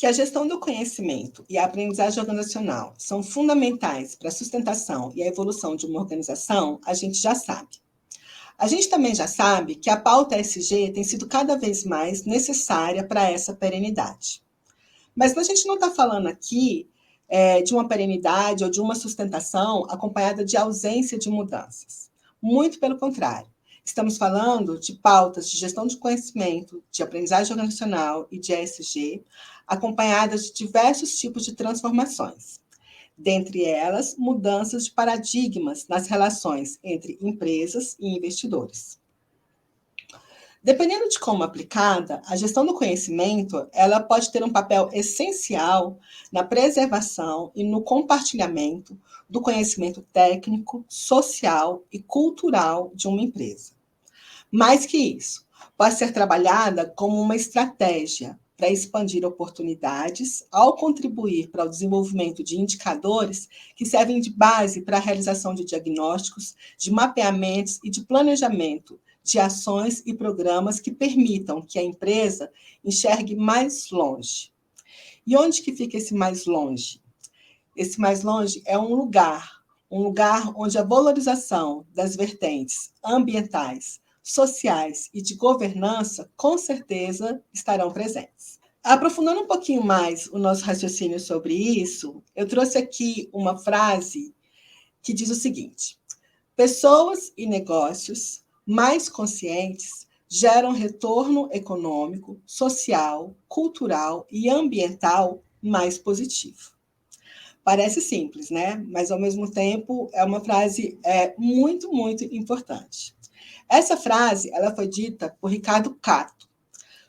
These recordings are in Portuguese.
Que a gestão do conhecimento e a aprendizagem organizacional são fundamentais para a sustentação e a evolução de uma organização, a gente já sabe. A gente também já sabe que a pauta ESG tem sido cada vez mais necessária para essa perenidade. Mas a gente não está falando aqui de uma perenidade ou de uma sustentação acompanhada de ausência de mudanças. Muito pelo contrário. Estamos falando de pautas de gestão de conhecimento, de aprendizagem organizacional e de ESG, acompanhadas de diversos tipos de transformações. Dentre elas, mudanças de paradigmas nas relações entre empresas e investidores. Dependendo de como aplicada, a gestão do conhecimento ela pode ter um papel essencial na preservação e no compartilhamento do conhecimento técnico, social e cultural de uma empresa. Mais que isso, pode ser trabalhada como uma estratégia para expandir oportunidades, ao contribuir para o desenvolvimento de indicadores que servem de base para a realização de diagnósticos, de mapeamentos e de planejamento de ações e programas que permitam que a empresa enxergue mais longe. E onde que fica esse mais longe? Esse mais longe é um lugar onde a valorização das vertentes ambientais, sociais e de governança, com certeza, estarão presentes. Aprofundando um pouquinho mais o nosso raciocínio sobre isso, eu trouxe aqui uma frase que diz o seguinte: pessoas e negócios mais conscientes geram retorno econômico, social, cultural e ambiental mais positivo. Parece simples, né? Mas, ao mesmo tempo, é uma frase muito, muito importante. Essa frase ela foi dita por Ricardo Cato,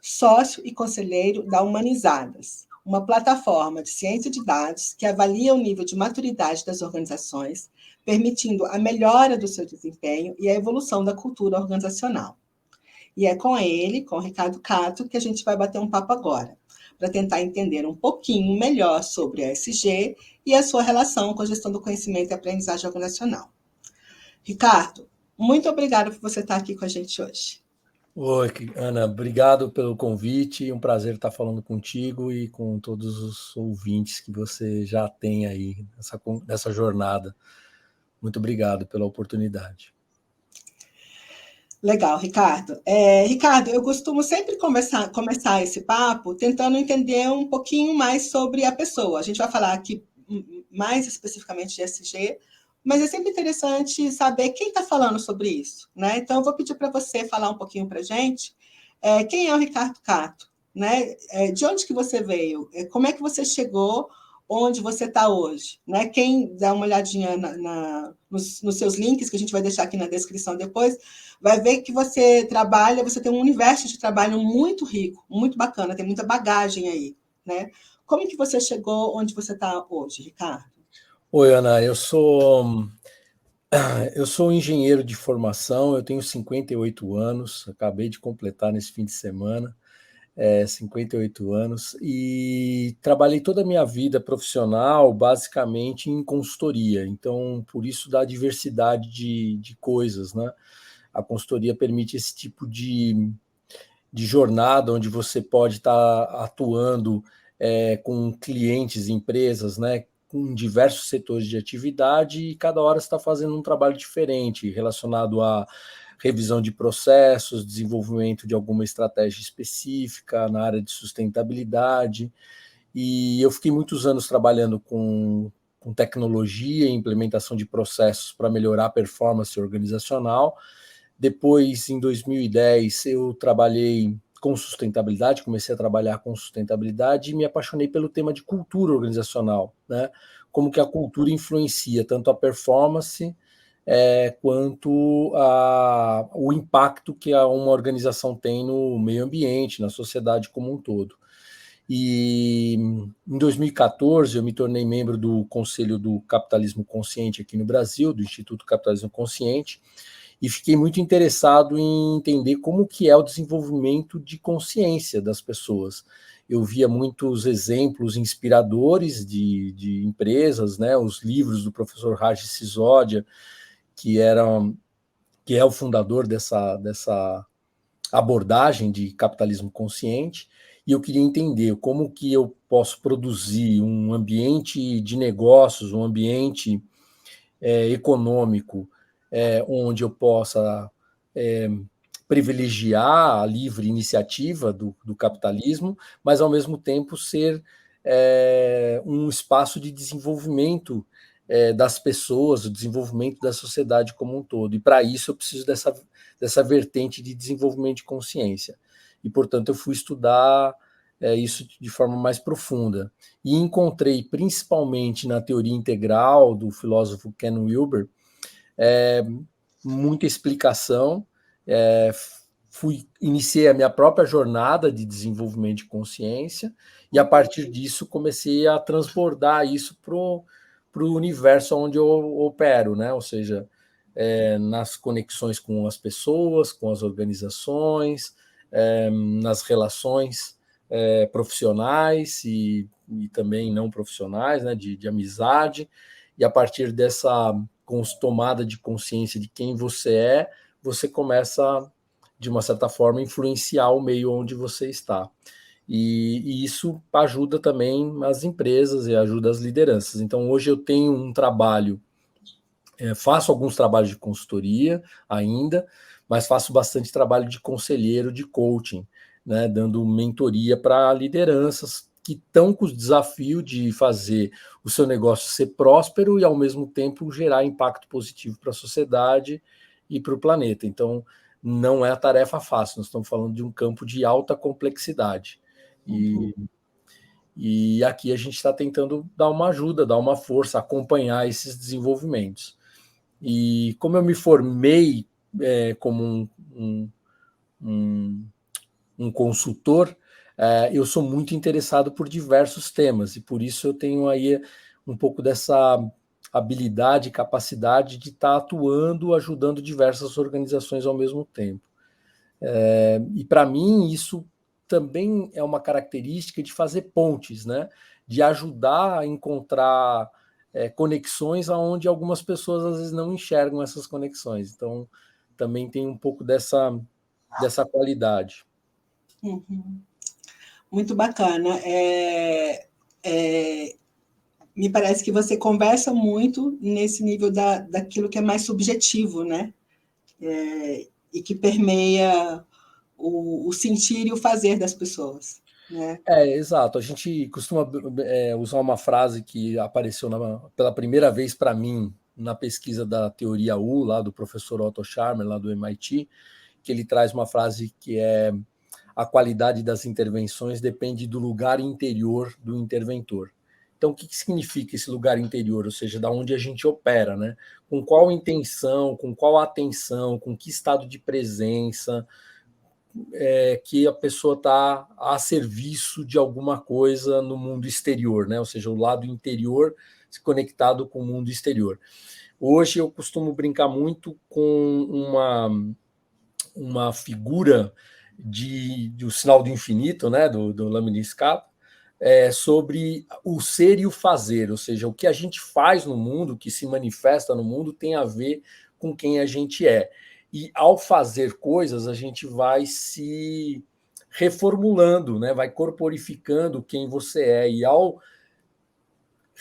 sócio e conselheiro da Humanizadas, uma plataforma de ciência de dados que avalia o nível de maturidade das organizações, permitindo a melhora do seu desempenho e a evolução da cultura organizacional. E é com ele, com o Ricardo Cato, que a gente vai bater um papo agora, para tentar entender um pouquinho melhor sobre a ESG e a sua relação com a gestão do conhecimento e aprendizagem organizacional. Ricardo, muito obrigada por você estar aqui com a gente hoje. Oi, Ana, obrigado pelo convite, um prazer estar falando contigo e com todos os ouvintes que você já tem aí nessa jornada. Muito obrigado pela oportunidade. Legal, Ricardo. Ricardo, eu costumo sempre começar esse papo tentando entender um pouquinho mais sobre a pessoa. A gente vai falar aqui mais especificamente de ESG, mas é sempre interessante saber quem está falando sobre isso, né? Então, eu vou pedir para você falar um pouquinho para a gente quem é o Ricardo Cato, né? De onde que você veio? Como é que você chegou onde você está hoje, né? Quem dá uma olhadinha nos seus links, que a gente vai deixar aqui na descrição depois, vai ver que você tem um universo de trabalho muito rico, muito bacana, tem muita bagagem aí, né? Como que você chegou onde você está hoje, Ricardo? Oi, Ana, eu sou engenheiro de formação, eu tenho 58 anos, acabei de completar nesse fim de semana, 58 anos, e trabalhei toda a minha vida profissional basicamente em consultoria, então por isso da diversidade de coisas, né? A consultoria permite esse tipo de jornada onde você pode estar atuando com clientes, empresas, né, com diversos setores de atividade e cada hora você está fazendo um trabalho diferente relacionado a revisão de processos, desenvolvimento de alguma estratégia específica na área de sustentabilidade. E eu fiquei muitos anos trabalhando com tecnologia e implementação de processos para melhorar a performance organizacional. Depois, em 2010, eu trabalhei com sustentabilidade, comecei a trabalhar com sustentabilidade e me apaixonei pelo tema de cultura organizacional, né? Como que a cultura influencia tanto a performance quanto o impacto que uma organização tem no meio ambiente, na sociedade como um todo. E em 2014 eu me tornei membro do Conselho do Capitalismo Consciente aqui no Brasil, do Instituto Capitalismo Consciente, e fiquei muito interessado em entender como que é o desenvolvimento de consciência das pessoas. Eu via muitos exemplos inspiradores de empresas, né? Os livros do professor Raj Sisodia, que é o fundador dessa abordagem de capitalismo consciente, e eu queria entender como que eu posso produzir um ambiente de negócios, um ambiente econômico, onde eu possa é, privilegiar a livre iniciativa do capitalismo, mas ao mesmo tempo ser um espaço de desenvolvimento das pessoas, o desenvolvimento da sociedade como um todo. E para isso eu preciso dessa vertente de desenvolvimento de consciência. E, portanto, eu fui estudar isso de forma mais profunda. E encontrei, principalmente na teoria integral do filósofo Ken Wilber, muita explicação. Iniciei a minha própria jornada de desenvolvimento de consciência e, a partir disso, comecei a transbordar isso para o universo onde eu opero, né? Ou seja, nas conexões com as pessoas, com as organizações, nas relações profissionais e também não profissionais, né, de amizade, e a partir dessa tomada de consciência de quem você começa, de uma certa forma, influenciar o meio onde você está. E isso ajuda também as empresas e ajuda as lideranças. Então, hoje eu tenho um trabalho, faço alguns trabalhos de consultoria ainda, mas faço bastante trabalho de conselheiro, de coaching, né, dando mentoria para lideranças que estão com o desafio de fazer o seu negócio ser próspero e, ao mesmo tempo, gerar impacto positivo para a sociedade e para o planeta. Então, não é a tarefa fácil, nós estamos falando de um campo de alta complexidade. E aqui a gente está tentando dar uma ajuda, dar uma força, acompanhar esses desenvolvimentos. E como eu me formei como um consultor, eu sou muito interessado por diversos temas, e por isso eu tenho aí um pouco dessa habilidade e capacidade de estar atuando, ajudando diversas organizações ao mesmo tempo. E para mim isso também é uma característica de fazer pontes, né? De ajudar a encontrar conexões aonde algumas pessoas às vezes não enxergam essas conexões. Então, também tem um pouco dessa qualidade. Uhum. Muito bacana. Me parece que você conversa muito nesse nível daquilo que é mais subjetivo, né? E que permeia o sentir e o fazer das pessoas, né? Exato. A gente costuma usar uma frase que apareceu pela primeira vez para mim na pesquisa da teoria U, lá do professor Otto Scharmer, lá do MIT, que ele traz uma frase que é: a qualidade das intervenções depende do lugar interior do interventor. Então, o que significa esse lugar interior? Ou seja, da onde a gente opera, né? Com qual intenção, com qual atenção, com que estado de presença, que a pessoa está a serviço de alguma coisa no mundo exterior, né? Ou seja, o lado interior se conectado com o mundo exterior. Hoje eu costumo brincar muito com uma figura do sinal do infinito, né? Do Lemniscate, sobre o ser e o fazer, ou seja, o que a gente faz no mundo, o que se manifesta no mundo, tem a ver com quem a gente é. E ao fazer coisas, a gente vai se reformulando, né? Vai corporificando quem você é. E ao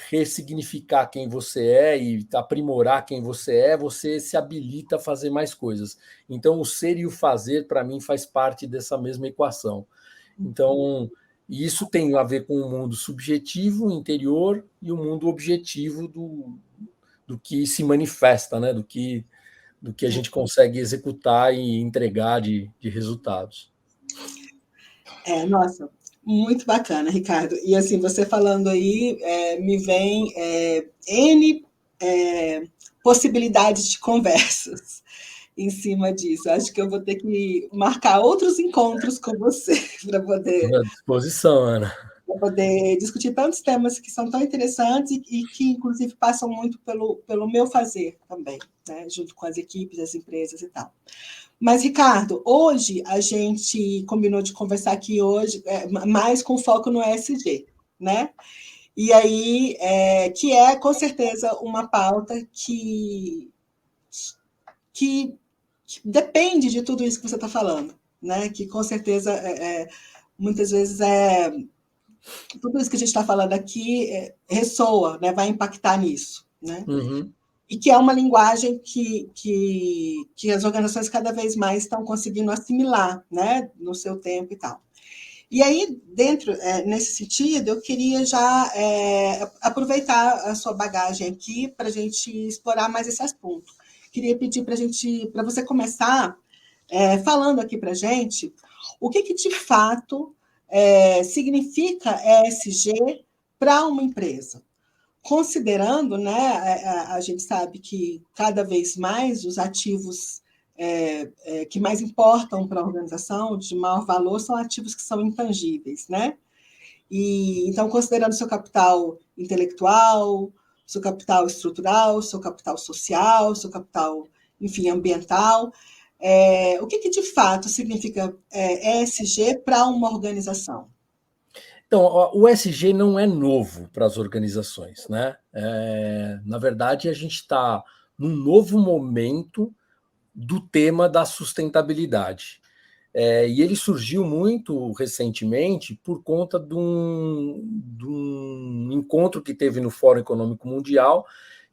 ressignificar quem você é e aprimorar quem você se habilita a fazer mais coisas. Então, o ser e o fazer, para mim, faz parte dessa mesma equação. Então, isso tem a ver com o mundo subjetivo, interior, e o mundo objetivo do que se manifesta, né? Do que a gente consegue executar e entregar de resultados. Nossa, muito bacana, Ricardo. E assim, você falando aí, me vem N possibilidades de conversas em cima disso. Acho que eu vou ter que marcar outros encontros com você para poder À disposição, Ana. discutir tantos temas que são tão interessantes e que, inclusive, passam muito pelo meu fazer também, né? Junto com as equipes, as empresas e tal. Mas, Ricardo, hoje a gente combinou de conversar aqui hoje mais com foco no ESG, né? E aí, que é com certeza uma pauta que depende de tudo isso que você está falando, né? Que com certeza muitas vezes tudo isso que a gente está falando aqui ressoa, né, vai impactar nisso, né? Uhum. E que é uma linguagem que as organizações cada vez mais estão conseguindo assimilar, né, no seu tempo e tal. E aí, nesse sentido, eu queria já aproveitar a sua bagagem aqui para a gente explorar mais esse assunto. Queria pedir para você começar falando aqui para a gente o que de fato significa ESG para uma empresa. Considerando, né, a gente sabe que cada vez mais os ativos que mais importam para a organização, de maior valor, são ativos que são intangíveis, né? E então, considerando seu capital intelectual, seu capital estrutural, seu capital social, seu capital, enfim, ambiental, o que de fato significa ESG para uma organização? Então, o SG não é novo para as organizações, né? Na verdade, a gente está num novo momento do tema da sustentabilidade. E ele surgiu muito recentemente por conta de um encontro que teve no Fórum Econômico Mundial,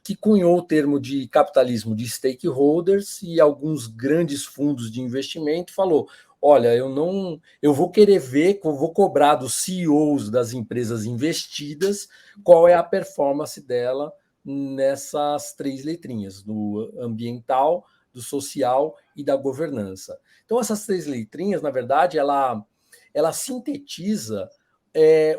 que cunhou o termo de capitalismo de stakeholders, e alguns grandes fundos de investimento falou: olha, eu vou querer ver, vou cobrar dos CEOs das empresas investidas qual é a performance dela nessas três letrinhas, do ambiental, do social e da governança. Então, essas três letrinhas, na verdade, ela sintetiza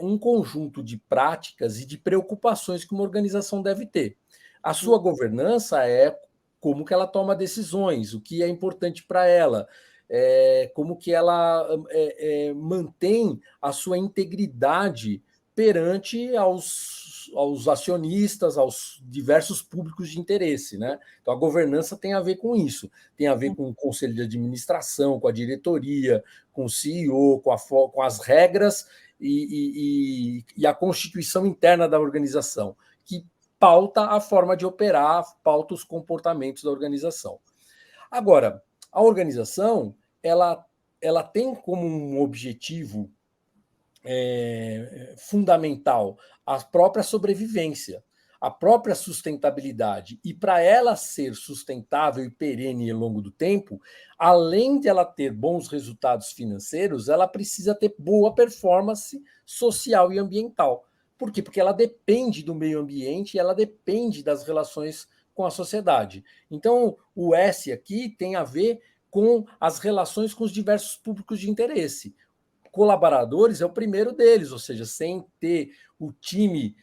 um conjunto de práticas e de preocupações que uma organização deve ter. A sua governança é como que ela toma decisões, o que é importante para ela, como que ela mantém a sua integridade perante aos acionistas, aos diversos públicos de interesse, né? Então, a governança tem a ver com isso, tem a ver com o conselho de administração, com a diretoria, com o CEO, com as regras e a constituição interna da organização, que pauta a forma de operar, pauta os comportamentos da organização. Agora, a organização ela tem como um objetivo fundamental a própria sobrevivência, a própria sustentabilidade. E para ela ser sustentável e perene ao longo do tempo, além de ela ter bons resultados financeiros, ela precisa ter boa performance social e ambiental. Por quê? Porque ela depende do meio ambiente e ela depende das relações com a sociedade. Então, o S aqui tem a ver com as relações com os diversos públicos de interesse. Colaboradores é o primeiro deles, ou seja, sem ter o time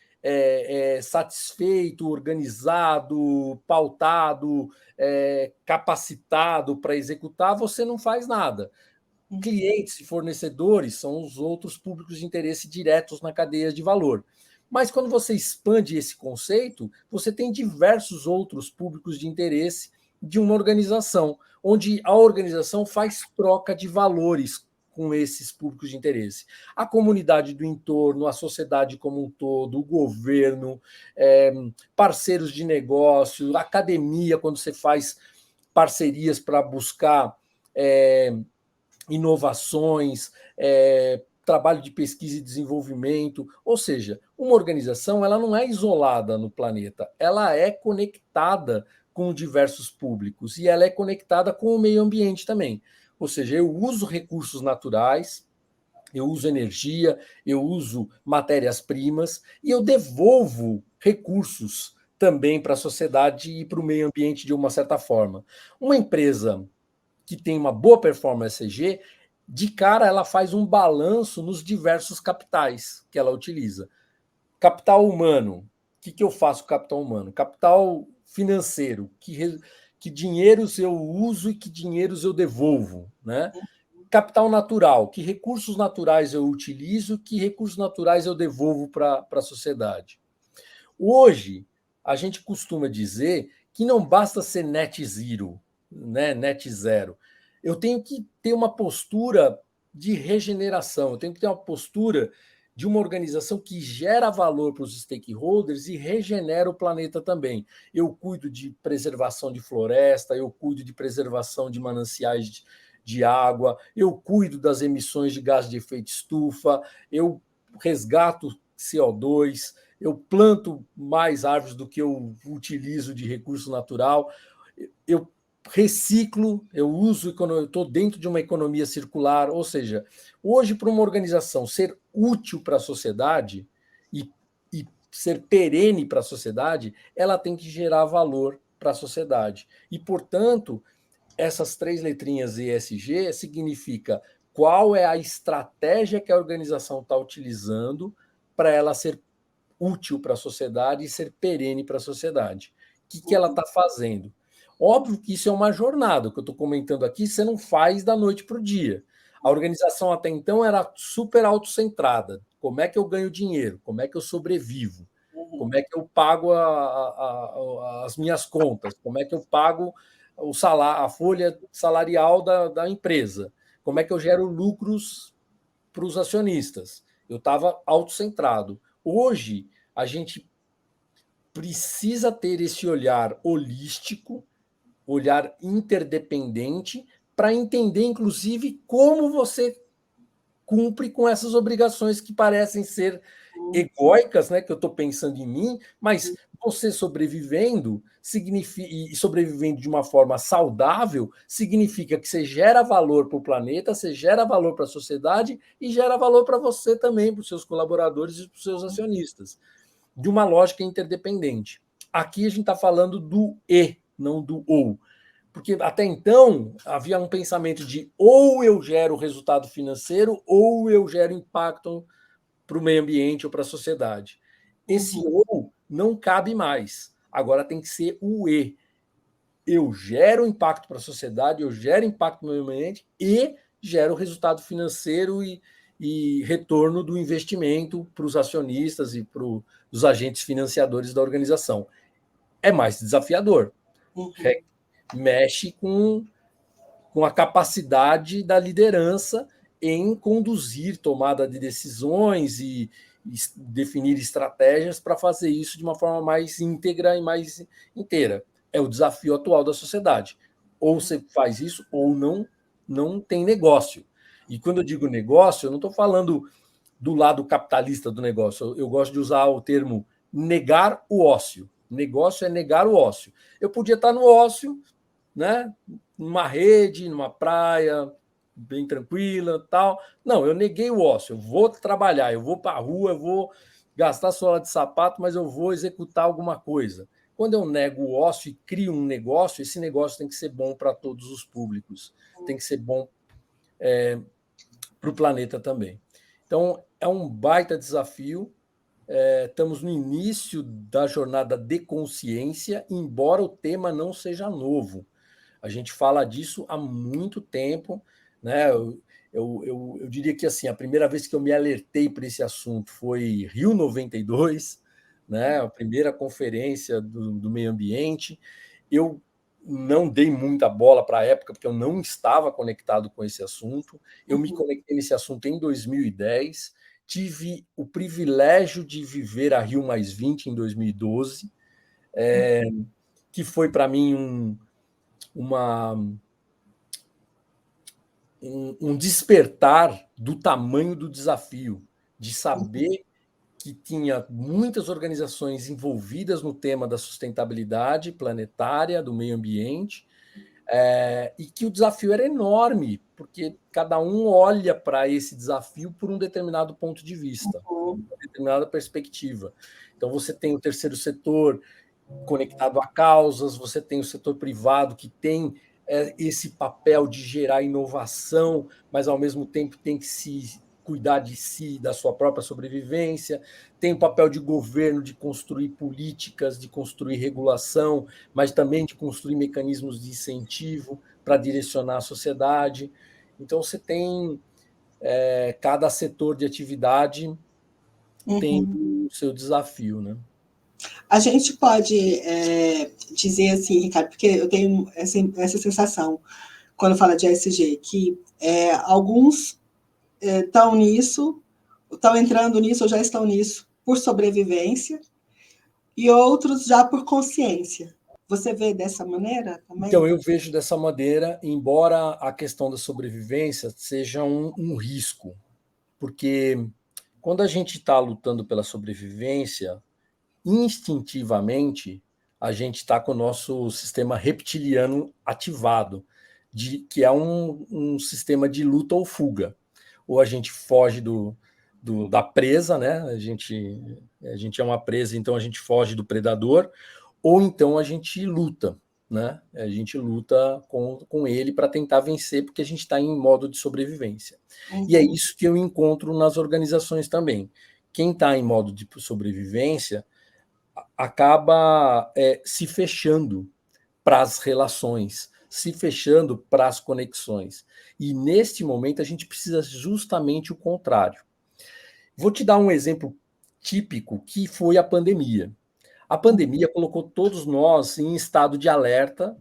satisfeito, organizado, pautado, capacitado para executar, você não faz nada. Clientes e fornecedores são os outros públicos de interesse diretos na cadeia de valor. Mas quando você expande esse conceito, você tem diversos outros públicos de interesse de uma organização, onde a organização faz troca de valores com esses públicos de interesse. A comunidade do entorno, a sociedade como um todo, o governo, parceiros de negócio, academia, quando você faz parcerias para buscar inovações, trabalho de pesquisa e desenvolvimento. Ou seja, uma organização ela não é isolada no planeta, ela é conectada com diversos públicos e ela é conectada com o meio ambiente também. Ou seja, eu uso recursos naturais, eu uso energia, eu uso matérias-primas e eu devolvo recursos também para a sociedade e para o meio ambiente de uma certa forma. Uma empresa que tem uma boa performance ESG, de cara ela faz um balanço nos diversos capitais que ela utiliza. Capital humano, o que eu faço com capital humano? Capital financeiro, que dinheiros eu uso e que dinheiros eu devolvo, né? Capital natural, que recursos naturais eu utilizo, que recursos naturais eu devolvo para a sociedade. Hoje, a gente costuma dizer que não basta ser net zero, né? Net zero. Eu tenho que ter uma postura de regeneração, eu tenho que ter uma postura de uma organização que gera valor para os stakeholders e regenera o planeta também. Eu cuido de preservação de floresta, eu cuido de preservação de mananciais de água, eu cuido das emissões de gás de efeito estufa, eu resgato CO2, eu planto mais árvores do que eu utilizo de recurso natural, eu reciclo, eu uso, eu estou dentro de uma economia circular, ou seja, hoje para uma organização ser útil para a sociedade e ser perene para a sociedade, ela tem que gerar valor para a sociedade. E, portanto, essas 3 letrinhas ESG significa qual é a estratégia que a organização está utilizando para ela ser útil para a sociedade e ser perene para a sociedade. O que ela está fazendo? Óbvio que isso é uma jornada, o que eu estou comentando aqui, você não faz da noite para o dia. A organização até então era super autocentrada. Como é que eu ganho dinheiro? Como é que eu sobrevivo? Como é que eu pago as minhas contas? Como é que eu pago o salário, a folha salarial da empresa? Como é que eu gero lucros para os acionistas? Eu estava autocentrado. Hoje, a gente precisa ter esse olhar holístico, olhar interdependente, para entender, inclusive, como você cumpre com essas obrigações que parecem ser egóicas, né, que eu estou pensando em mim, mas você sobrevivendo significa, e sobrevivendo de uma forma saudável significa que você gera valor para o planeta, você gera valor para a sociedade e gera valor para você também, para os seus colaboradores e para os seus acionistas, de uma lógica interdependente. Aqui a gente está falando do e, não do ou. Porque até então havia um pensamento de ou eu gero resultado financeiro ou eu gero impacto para o meio ambiente ou para a sociedade. Esse ou não cabe mais. Agora tem que ser o e. Eu gero impacto para a sociedade, eu gero impacto no meio ambiente e gero resultado financeiro e retorno do investimento para os acionistas e para os agentes financiadores da organização. É mais desafiador. Mexe com a capacidade da liderança em conduzir tomada de decisões e definir estratégias para fazer isso de uma forma mais íntegra e mais inteira. É o desafio atual da sociedade. Ou você faz isso ou não tem negócio. E quando eu digo negócio, eu não estou falando do lado capitalista do negócio. Eu gosto de usar o termo negar o ócio. Negócio é negar o ócio. Eu podia estar no ócio, né? Numa rede, numa praia, bem tranquila, tal. Não, eu neguei o ócio. Eu vou trabalhar, eu vou para a rua, eu vou gastar sola de sapato, mas eu vou executar alguma coisa. Quando eu nego o ócio e crio um negócio, esse negócio tem que ser bom para todos os públicos, tem que ser bom para o planeta também. Então, é um baita desafio. Estamos no início da jornada de consciência, embora o tema não seja novo. A gente fala disso há muito tempo, né? Eu diria que assim, a primeira vez que eu me alertei para esse assunto foi Rio 92, né? A primeira conferência do meio ambiente. Eu não dei muita bola para a época, porque eu não estava conectado com esse assunto. Eu me conectei nesse assunto em 2010. Tive o privilégio de viver a Rio +20 em 2012, que foi para mim um despertar do tamanho do desafio, de saber que tinha muitas organizações envolvidas no tema da sustentabilidade planetária, do meio ambiente, e que o desafio era enorme, porque cada um olha para esse desafio por um determinado ponto de vista, uma determinada perspectiva. Então, você tem o terceiro setor conectado a causas, você tem o setor privado que tem esse papel de gerar inovação, mas ao mesmo tempo tem que se cuidar de si, da sua própria sobrevivência, tem o papel de governo de construir políticas, de construir regulação, mas também de construir mecanismos de incentivo para direcionar a sociedade. Então, você tem cada setor de atividade tem o seu desafio, né? A gente pode dizer assim, Ricardo, porque eu tenho essa sensação quando fala de ESG, que alguns estão nisso, estão entrando nisso ou já estão nisso por sobrevivência, e outros já por consciência. Você vê dessa maneira Então, também? eu vejo dessa maneira, embora a questão da sobrevivência seja um risco, porque quando a gente está lutando pela sobrevivência, instintivamente, a gente está com o nosso sistema reptiliano ativado, que é um sistema de luta ou fuga. Ou a gente foge da presa, né? A gente é uma presa, então a gente foge do predador, ou então a gente luta, né? A gente luta com ele para tentar vencer, porque a gente está em modo de sobrevivência. E é Uhum, isso que eu encontro nas organizações também. Quem está em modo de sobrevivência acaba se fechando para as relações, se fechando para as conexões. E neste momento a gente precisa justamente o contrário. Vou te dar um exemplo típico que foi a pandemia. A pandemia colocou todos nós em estado de alerta.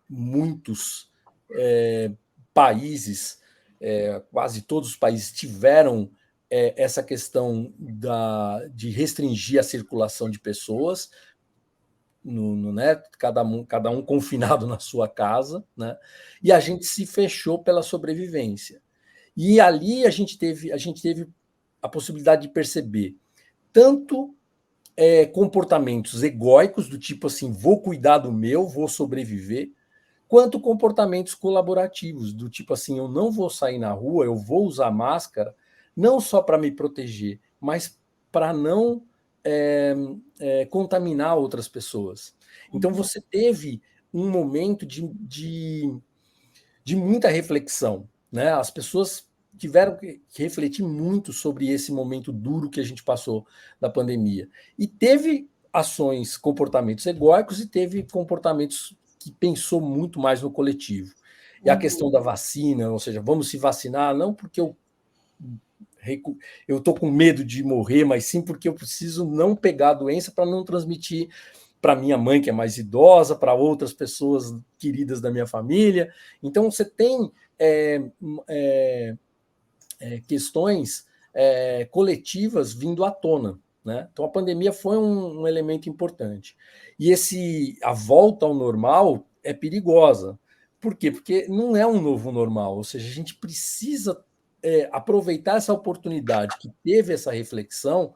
Muitos países, quase todos os países tiveram essa questão de restringir a circulação de pessoas, né? Cada um confinado na sua casa, né? E a gente se fechou pela sobrevivência. E ali a gente teve a possibilidade de perceber tanto comportamentos egóicos, do tipo assim, vou cuidar do meu, vou sobreviver, quanto comportamentos colaborativos, do tipo assim, eu não vou sair na rua, eu vou usar máscara, não só para me proteger, mas para não contaminar outras pessoas. Então uhum, você teve um momento de muita reflexão, né? As pessoas tiveram que refletir muito sobre esse momento duro que a gente passou da pandemia. E teve ações, comportamentos egóicos e teve comportamentos que pensou muito mais no coletivo. E a uhum, questão da vacina, ou seja, vamos se vacinar, não porque eu estou com medo de morrer, mas sim porque eu preciso não pegar a doença para não transmitir para minha mãe, que é mais idosa, para outras pessoas queridas da minha família. Então, você tem é, questões coletivas vindo à tona. Né? Então, a pandemia foi um elemento importante. E a volta ao normal é perigosa. Por quê? Porque não é um novo normal, ou seja, a gente precisa aproveitar essa oportunidade que teve essa reflexão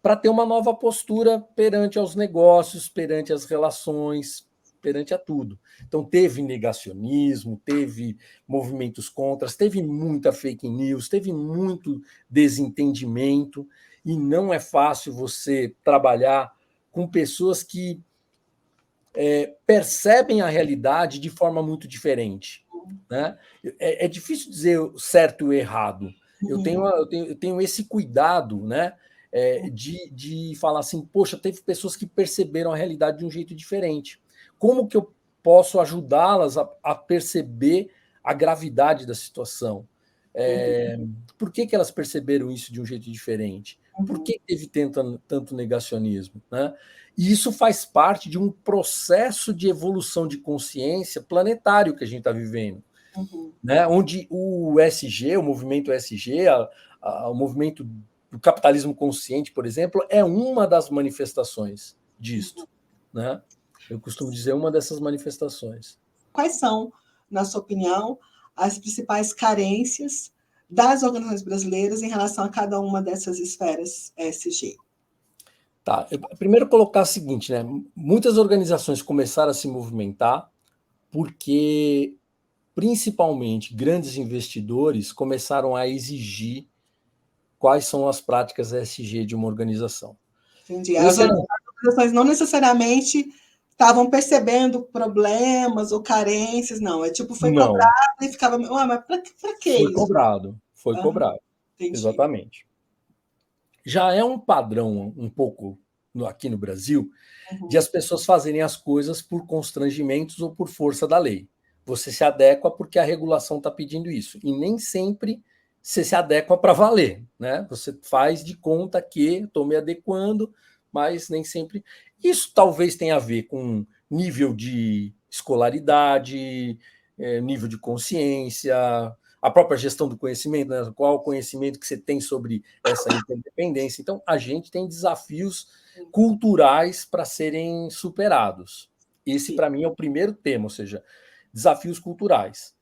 para ter uma nova postura perante aos negócios, perante as relações, perante a tudo. Então, teve negacionismo, teve movimentos contras, teve muita fake news, teve muito desentendimento, e não é fácil você trabalhar com pessoas que percebem a realidade de forma muito diferente. Né? É difícil dizer certo e errado. Eu uhum, tenho, eu tenho, eu tenho esse cuidado, né? De falar assim, poxa, teve pessoas que perceberam a realidade de um jeito diferente. Como que eu posso ajudá-las a perceber a gravidade da situação? uhum, É, por que elas perceberam isso de um jeito diferente? Por uhum, que teve tanto negacionismo? Né? E isso faz parte de um processo de evolução de consciência planetário que a gente está vivendo, uhum, né? Onde o SG, o movimento SG, o movimento do capitalismo consciente, por exemplo, é uma das manifestações disto. Né? Eu costumo dizer uma dessas manifestações. Quais são, na sua opinião, as principais carências das organizações brasileiras em relação a cada uma dessas esferas ESG? Tá. Primeiro colocar o seguinte, né? Muitas organizações começaram a se movimentar porque, principalmente, grandes investidores começaram a exigir quais são as práticas ESG de uma organização. Entendi. As Esse era organizações não necessariamente estavam percebendo problemas ou carências, não. É tipo, foi cobrado Não, e ficava, mas para que foi isso? cobrado, foi Aham, cobrado, entendi. exatamente. Já é um padrão um pouco aqui no Brasil de Uhum, as pessoas fazerem as coisas por constrangimentos ou por força da lei. Você se adequa porque a regulação está pedindo isso. E nem sempre você se adequa para valer. Né? Você faz de conta que estou me adequando, mas nem sempre. Isso talvez tenha a ver com nível de escolaridade, nível de consciência, a própria gestão do conhecimento, né? Qual o conhecimento que você tem sobre essa interdependência. Então, a gente tem desafios culturais para serem superados. Esse, Sim. para mim, é o primeiro tema, ou seja, desafios culturais.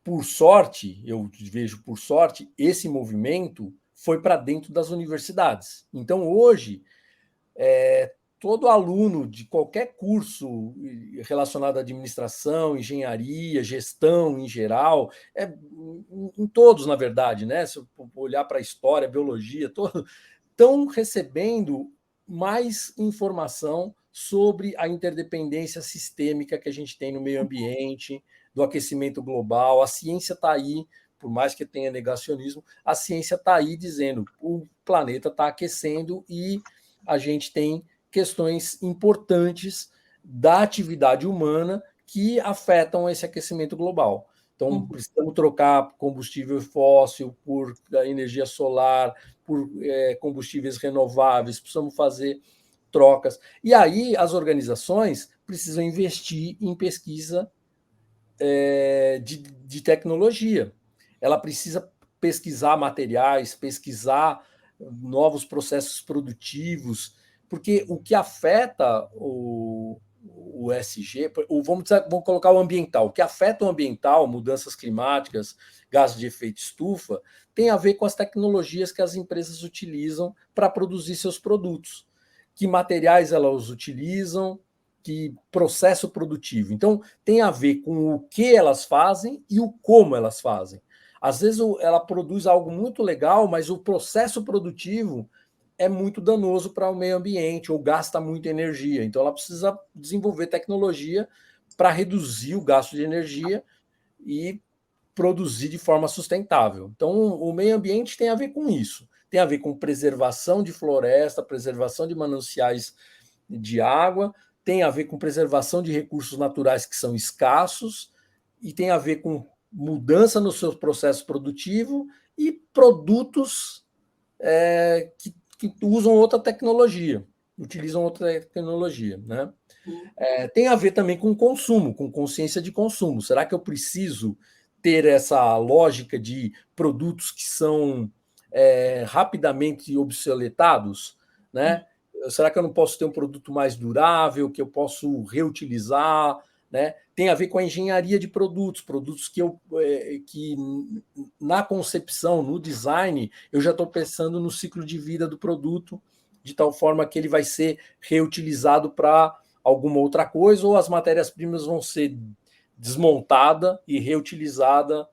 Por sorte, eu vejo por sorte, esse movimento foi para dentro das universidades. Então, hoje, todo aluno de qualquer curso relacionado à administração, engenharia, gestão em geral, em todos, na verdade, né? Se eu olhar para a história, biologia, estão recebendo mais informação sobre a interdependência sistêmica que a gente tem no meio ambiente, do aquecimento global. A ciência está aí, por mais que tenha negacionismo, a ciência está aí dizendo que o planeta está aquecendo e a gente tem questões importantes da atividade humana que afetam esse aquecimento global. Então, Uhum. precisamos trocar combustível fóssil por energia solar, por combustíveis renováveis, precisamos fazer trocas. E aí as organizações precisam investir em pesquisa de tecnologia. Ela precisa pesquisar materiais, pesquisar novos processos produtivos, porque o que afeta o SG, vamos colocar o ambiental, o que afeta o ambiental, mudanças climáticas, gases de efeito estufa, tem a ver com as tecnologias que as empresas utilizam para produzir seus produtos. Que materiais elas utilizam, que processo produtivo. Então, tem a ver com o que elas fazem e o como elas fazem. Às vezes ela produz algo muito legal, mas o processo produtivo é muito danoso para o meio ambiente ou gasta muita energia. Então, ela precisa desenvolver tecnologia para reduzir o gasto de energia e produzir de forma sustentável. Então, o meio ambiente tem a ver com isso. Tem a ver com preservação de floresta, preservação de mananciais de água, tem a ver com preservação de recursos naturais que são escassos e tem a ver com mudança no seu processo produtivo e produtos que usam outra tecnologia, utilizam outra tecnologia, né? Tem a ver também com consumo, com consciência de consumo. Será que eu preciso ter essa lógica de produtos que são rapidamente obsoletados, né? Será que eu não posso ter um produto mais durável, que eu posso reutilizar, né? Tem a ver com a engenharia de produtos, produtos que na concepção, no design, eu já estou pensando no ciclo de vida do produto, de tal forma que ele vai ser reutilizado para alguma outra coisa, ou as matérias-primas vão ser desmontada e reutilizada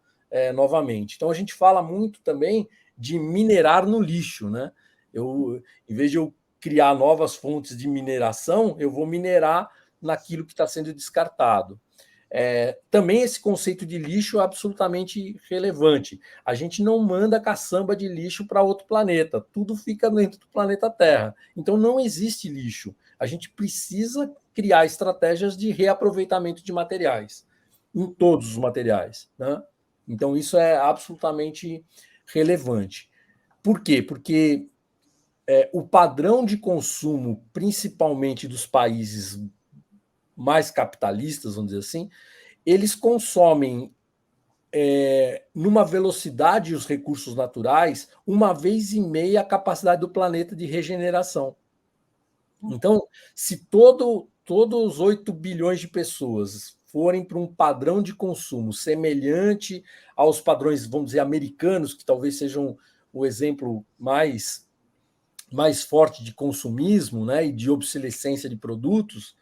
novamente. Então a gente fala muito também de minerar no lixo, né? Em vez de eu criar novas fontes de mineração, eu vou minerar naquilo que está sendo descartado. Também esse conceito de lixo é absolutamente relevante. A gente não manda caçamba de lixo para outro planeta, tudo fica dentro do planeta Terra. Então não existe lixo. A gente precisa criar estratégias de reaproveitamento de materiais, em todos os materiais, né? Então isso é absolutamente relevante. Por quê? Porque o padrão de consumo, principalmente dos países mais capitalistas, vamos dizer assim, eles consomem numa velocidade os recursos naturais 1,5 vezes a capacidade do planeta de regeneração. Então, se todos os 8 bilhões de pessoas forem para um padrão de consumo semelhante aos padrões, vamos dizer, americanos, que talvez sejam o exemplo mais forte de consumismo, né, e de obsolescência de produtos,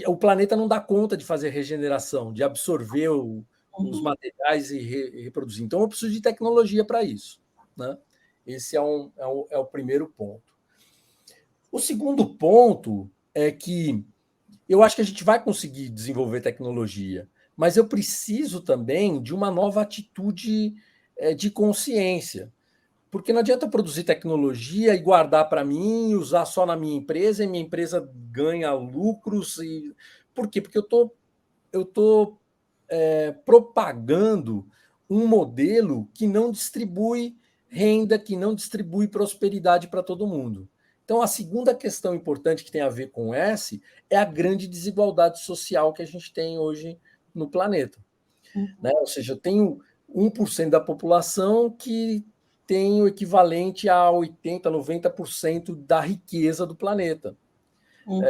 o planeta não dá conta de fazer regeneração, de absorver os materiais e reproduzir. Então, eu preciso de tecnologia para isso, né? Esse é o primeiro ponto. O segundo ponto é que eu acho que a gente vai conseguir desenvolver tecnologia, mas eu preciso também de uma nova atitude de consciência. Porque não adianta eu produzir tecnologia e guardar para mim, usar só na minha empresa, e minha empresa ganha lucros. Por quê? Porque eu tô propagando um modelo que não distribui renda, que não distribui prosperidade para todo mundo. Então, a segunda questão importante que tem a ver com essa é a grande desigualdade social que a gente tem hoje no planeta. né? Ou seja, eu tenho 1% da população que tem o equivalente a 80%, 90% da riqueza do planeta. Uhum.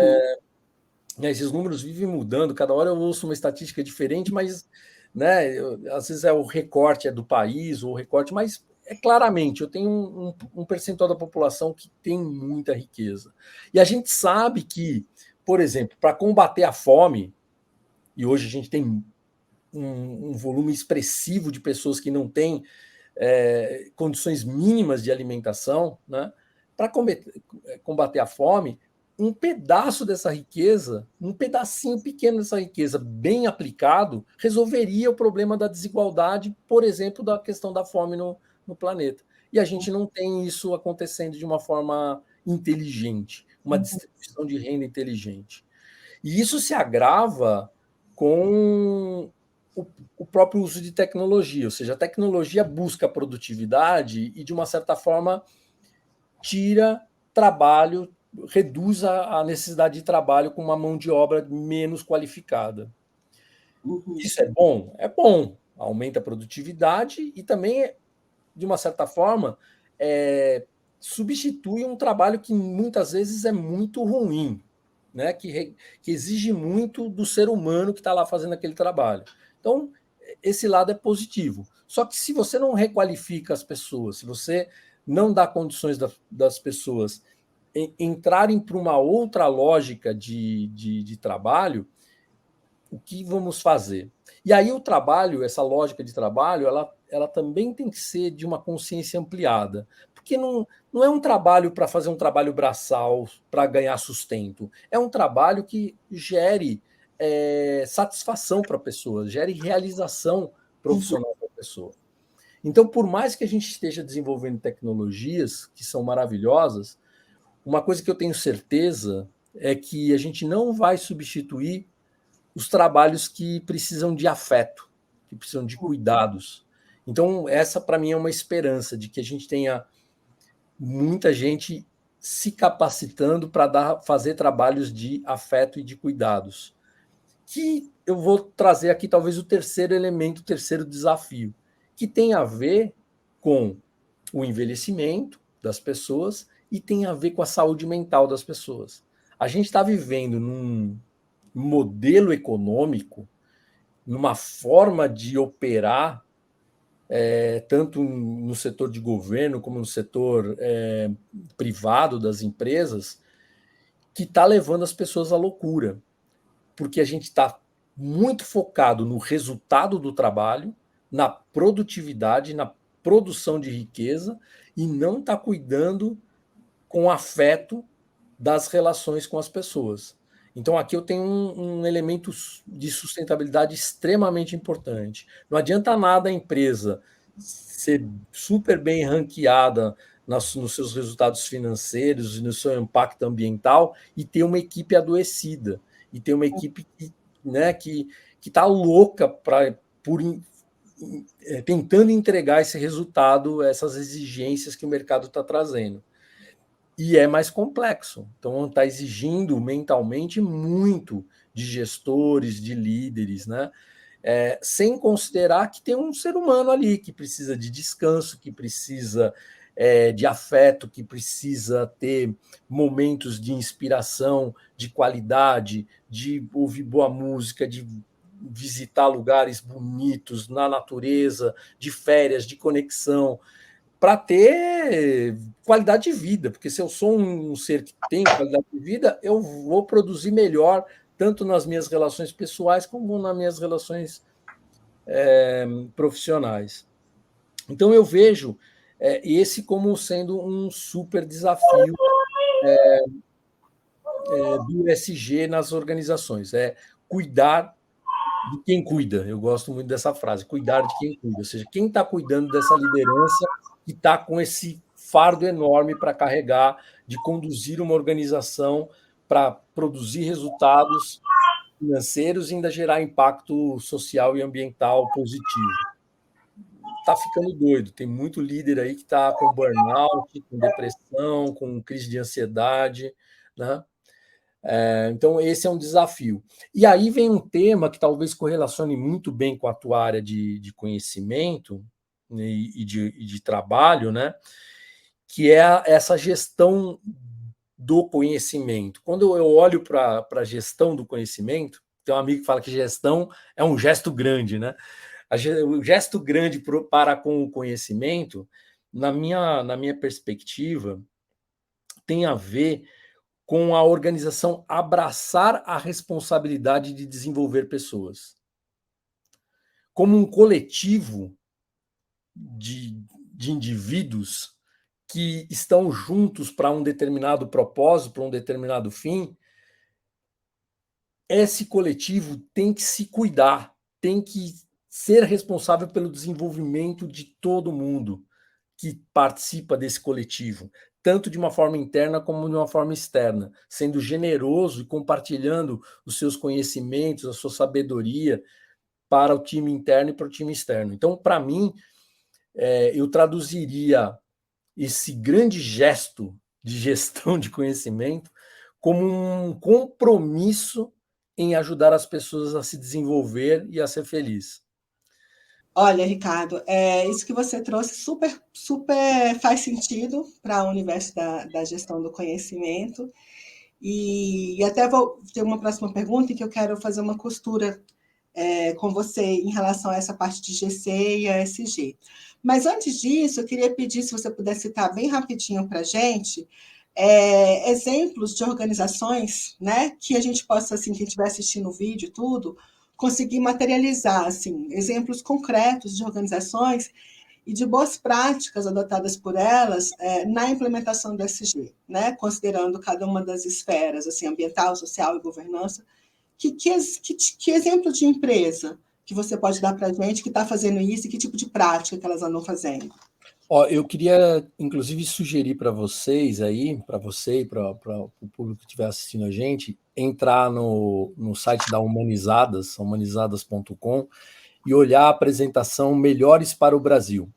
Esses números vivem mudando, cada hora eu ouço uma estatística diferente, mas, né, às vezes é o recorte é do país, ou o recorte, mas é claramente, eu tenho um percentual da população que tem muita riqueza. E a gente sabe que, por exemplo, para combater a fome, e hoje a gente tem um volume expressivo de pessoas que não têm condições mínimas de alimentação, né? Para combater a fome, um pedaço dessa riqueza, um pedacinho pequeno dessa riqueza, bem aplicado, resolveria o problema da desigualdade, por exemplo, da questão da fome no planeta. E a gente não tem isso acontecendo de uma forma inteligente, uma distribuição de renda inteligente. E isso se agrava com o próprio uso de tecnologia, ou seja, a tecnologia busca a produtividade e, de uma certa forma, tira trabalho, reduz a necessidade de trabalho com uma mão de obra menos qualificada. Uhum. Isso é bom? É bom, aumenta a produtividade e também, de uma certa forma, substitui um trabalho que muitas vezes é muito ruim, né? Que exige muito do ser humano que está lá fazendo aquele trabalho. Então, esse lado é positivo. Só que se você não requalifica as pessoas, se você não dá condições das pessoas entrarem para uma outra lógica de trabalho, o que vamos fazer? E aí o trabalho, essa lógica de trabalho, ela também tem que ser de uma consciência ampliada, porque não é um trabalho para fazer um trabalho braçal, para ganhar sustento, é um trabalho que gere satisfação para a pessoa, gere realização Uhum. profissional para a pessoa. Então, por mais que a gente esteja desenvolvendo tecnologias que são maravilhosas, uma coisa que eu tenho certeza é que a gente não vai substituir os trabalhos que precisam de afeto, que precisam de cuidados. Então, essa para mim é uma esperança de que a gente tenha muita gente se capacitando para fazer trabalhos de afeto e de cuidados. Que eu vou trazer aqui talvez o terceiro elemento, o terceiro desafio, que tem a ver com o envelhecimento das pessoas e tem a ver com a saúde mental das pessoas. A gente está vivendo num modelo econômico, numa forma de operar, tanto no setor de governo como no setor privado das empresas, que está levando as pessoas à loucura, porque a gente está muito focado no resultado do trabalho, na produtividade, na produção de riqueza, e não está cuidando com afeto das relações com as pessoas. Então, aqui eu tenho um elemento de sustentabilidade extremamente importante. Não adianta nada a empresa ser super bem ranqueada nos seus resultados financeiros e no seu impacto ambiental e ter uma equipe adoecida, e ter uma equipe que está louca por tentando entregar esse resultado, essas exigências que o mercado está trazendo. E é mais complexo. Então, está exigindo mentalmente muito de gestores, de líderes, né? Sem considerar que tem um ser humano ali que precisa de descanso, que precisa de afeto, que precisa ter momentos de inspiração, de qualidade, de ouvir boa música, de visitar lugares bonitos na natureza, de férias, de conexão, para ter qualidade de vida, porque se eu sou um ser que tem qualidade de vida, eu vou produzir melhor, tanto nas minhas relações pessoais como nas minhas relações profissionais. Então eu vejo esse como sendo um super desafio do ESG nas organizações, cuidar de quem cuida. Eu gosto muito dessa frase, cuidar de quem cuida, ou seja, quem está cuidando dessa liderança que está com esse fardo enorme para carregar, de conduzir uma organização para produzir resultados financeiros e ainda gerar impacto social e ambiental positivo. Está ficando doido, tem muito líder aí que está com burnout, com depressão, com crise de ansiedade, né? Então, esse é um desafio. E aí vem um tema que talvez correlacione muito bem com a tua área de conhecimento, né, e de trabalho, né? Que é essa gestão do conhecimento. Quando eu olho para a gestão do conhecimento, tem um amigo que fala que gestão é um gesto grande, né? O gesto grande para com o conhecimento, na minha perspectiva, tem a ver com a organização abraçar a responsabilidade de desenvolver pessoas. Como um coletivo de indivíduos que estão juntos para um determinado propósito, para um determinado fim, esse coletivo tem que se cuidar, tem que ser responsável pelo desenvolvimento de todo mundo que participa desse coletivo, tanto de uma forma interna como de uma forma externa, sendo generoso e compartilhando os seus conhecimentos, a sua sabedoria para o time interno e para o time externo. Então, para mim, eu traduziria esse grande gesto de gestão de conhecimento como um compromisso em ajudar as pessoas a se desenvolver e a ser feliz. Olha, Ricardo, isso que você trouxe super, super faz sentido para o universo da gestão do conhecimento. E até vou ter uma próxima pergunta em que eu quero fazer uma costura com você em relação a essa parte de GC e ASG. Mas antes disso, eu queria pedir se você pudesse citar bem rapidinho para a gente exemplos de organizações, né, que a gente possa, assim, quem estiver assistindo o vídeo, tudo, conseguir materializar, assim, exemplos concretos de organizações e de boas práticas adotadas por elas na implementação do SG, né, considerando cada uma das esferas, assim, ambiental, social e governança. Que exemplo de empresa que você pode dar para a gente que está fazendo isso e que tipo de prática que elas andam fazendo? Ó, eu queria, inclusive, sugerir para vocês aí, para você e para o público que estiver assistindo a gente, entrar no site da Humanizadas, humanizadas.com, e olhar a apresentação Melhores para o Brasil.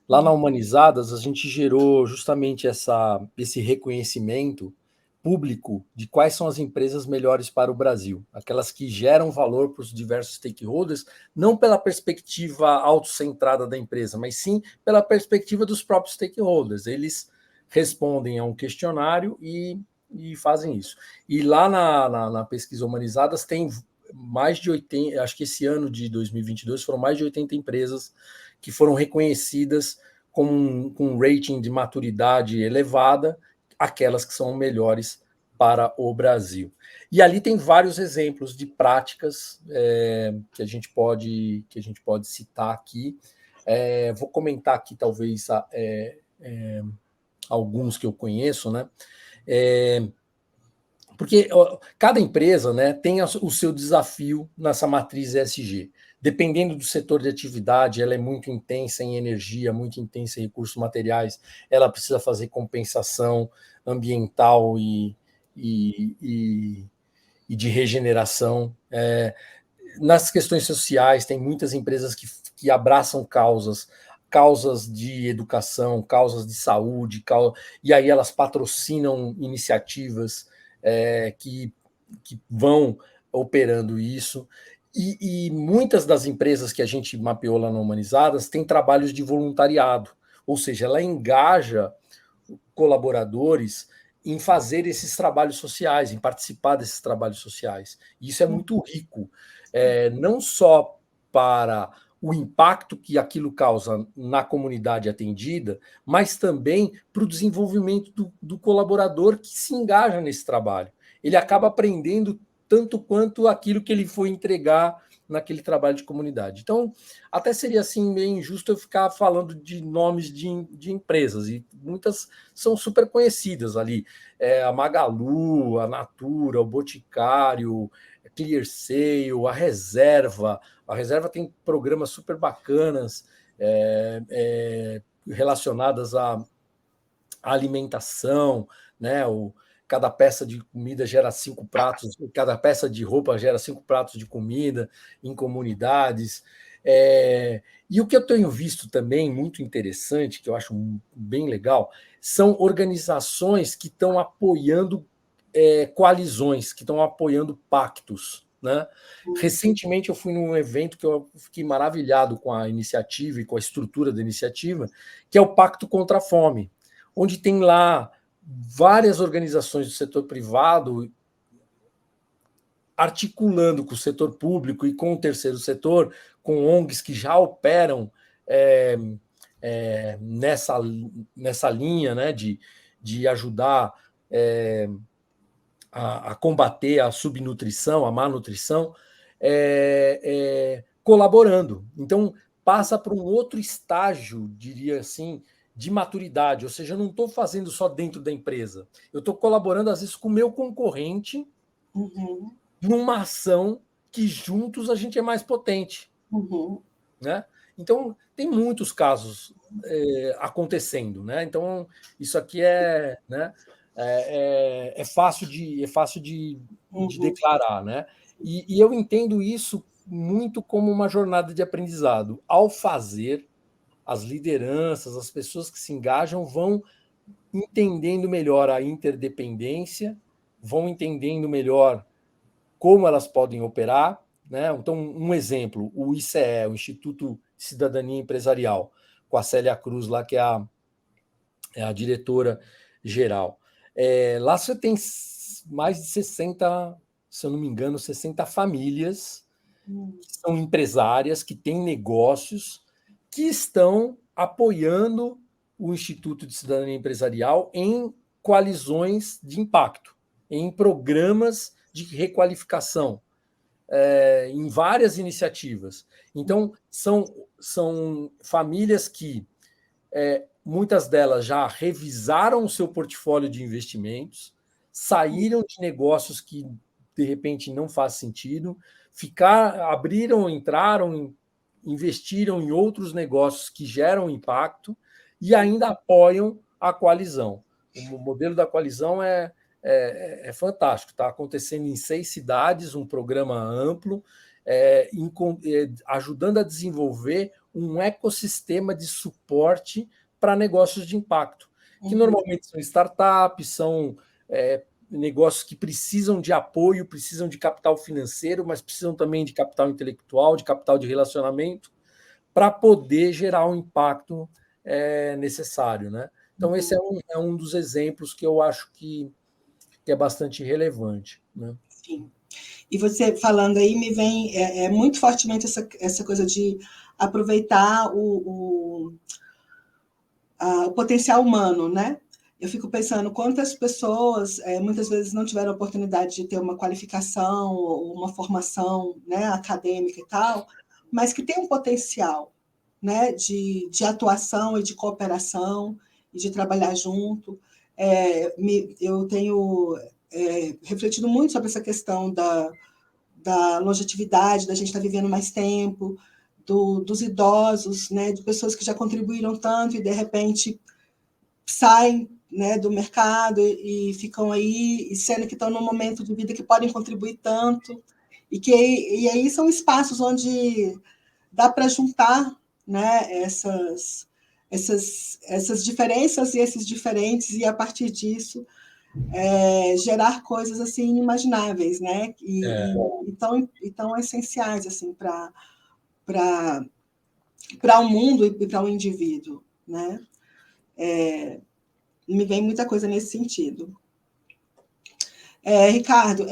Lá na Humanizadas, a gente gerou justamente esse reconhecimento público de quais são as empresas melhores para o Brasil, aquelas que geram valor para os diversos stakeholders, não pela perspectiva autocentrada da empresa, mas sim pela perspectiva dos próprios stakeholders. Eles respondem a um questionário e fazem isso. E lá na pesquisa Humanizadas tem mais de 80, acho que esse ano de 2022 foram mais de 80 empresas que foram reconhecidas com um rating de maturidade elevada, aquelas que são melhores para o Brasil. E ali tem vários exemplos de práticas que a gente pode citar aqui. Vou comentar aqui talvez alguns que eu conheço, né? Porque cada empresa, né, tem o seu desafio nessa matriz ESG. Dependendo do setor de atividade, ela é muito intensa em energia, muito intensa em recursos materiais, ela precisa fazer compensação ambiental e de regeneração. Nas questões sociais, tem muitas empresas que abraçam causas de educação, causas de saúde, e aí elas patrocinam iniciativas que vão operando isso. E muitas das empresas que a gente mapeou lá no Humanizadas têm trabalhos de voluntariado, ou seja, ela engaja colaboradores em fazer esses trabalhos sociais, em participar desses trabalhos sociais. E isso é muito rico, não só para o impacto que aquilo causa na comunidade atendida, mas também para o desenvolvimento do colaborador que se engaja nesse trabalho. Ele acaba aprendendo tanto quanto aquilo que ele foi entregar naquele trabalho de comunidade. Então, até seria assim meio injusto eu ficar falando de nomes de empresas, e muitas são super conhecidas ali. A Magalu, a Natura, o Boticário, a ClearSale, a Reserva. A Reserva tem programas super bacanas relacionadas à alimentação, né? Cada peça de comida gera 5 pratos, cada peça de roupa gera 5 pratos de comida em comunidades. E o que eu tenho visto também, muito interessante, que eu acho bem legal, são organizações que estão apoiando coalizões, que estão apoiando pactos, né? Recentemente eu fui num evento que eu fiquei maravilhado com a iniciativa e com a estrutura da iniciativa, que é o Pacto contra a Fome, onde tem lá várias organizações do setor privado articulando com o setor público e com o terceiro setor, com ONGs que já operam nessa linha, né, de ajudar a combater a subnutrição, a má nutrição, colaborando. Então, passa para um outro estágio, diria assim, de maturidade. Ou seja, eu não estou fazendo só dentro da empresa. Eu estou colaborando, às vezes, com o meu concorrente numa ação que juntos a gente é mais potente. Né? Então, tem muitos casos acontecendo. Né? Então, isso aqui né, é fácil de declarar. Né? E eu entendo isso muito como uma jornada de aprendizado. Ao fazer, as lideranças, as pessoas que se engajam vão entendendo melhor a interdependência, vão entendendo melhor como elas podem operar. Né? Então, um exemplo, o ICE, o Instituto de Cidadania Empresarial, com a Célia Cruz, lá, que é a diretora-geral. Lá você tem mais de 60, se eu não me engano, 60 famílias que são empresárias, que têm negócios, que estão apoiando o Instituto de Cidadania Empresarial em coalizões de impacto, em programas de requalificação, em várias iniciativas. Então, são famílias que, muitas delas já revisaram o seu portfólio de investimentos, saíram de negócios que, de repente, não faz sentido, entraram, investiram em outros negócios que geram impacto e ainda apoiam a coalizão. O modelo da coalizão é fantástico. Está acontecendo em 6 cidades, um programa amplo, ajudando a desenvolver um ecossistema de suporte para negócios de impacto, que normalmente são startups, são negócios que precisam de apoio, precisam de capital financeiro, mas precisam também de capital intelectual, de capital de relacionamento, para poder gerar o impacto necessário. Né? Então, esse é um dos exemplos que eu acho que é bastante relevante. Né? Sim. E você falando aí, me vem muito fortemente essa coisa de aproveitar o potencial humano, né? Eu fico pensando quantas pessoas muitas vezes não tiveram a oportunidade de ter uma qualificação ou uma formação, né, acadêmica e tal, mas que tem um potencial, né, de atuação e de cooperação e de trabalhar junto. Eu tenho refletido muito sobre essa questão da longevidade, da gente estar vivendo mais tempo, dos idosos, né, de pessoas que já contribuíram tanto e, de repente, saem, né, do mercado e ficam aí, sendo que estão num momento de vida que podem contribuir tanto, e aí são espaços onde dá para juntar, né, essas diferenças e esses diferentes, e a partir disso gerar coisas assim inimagináveis, né, e tão essenciais assim para o mundo e para o indivíduo, né? Me vem muita coisa nesse sentido. Ricardo,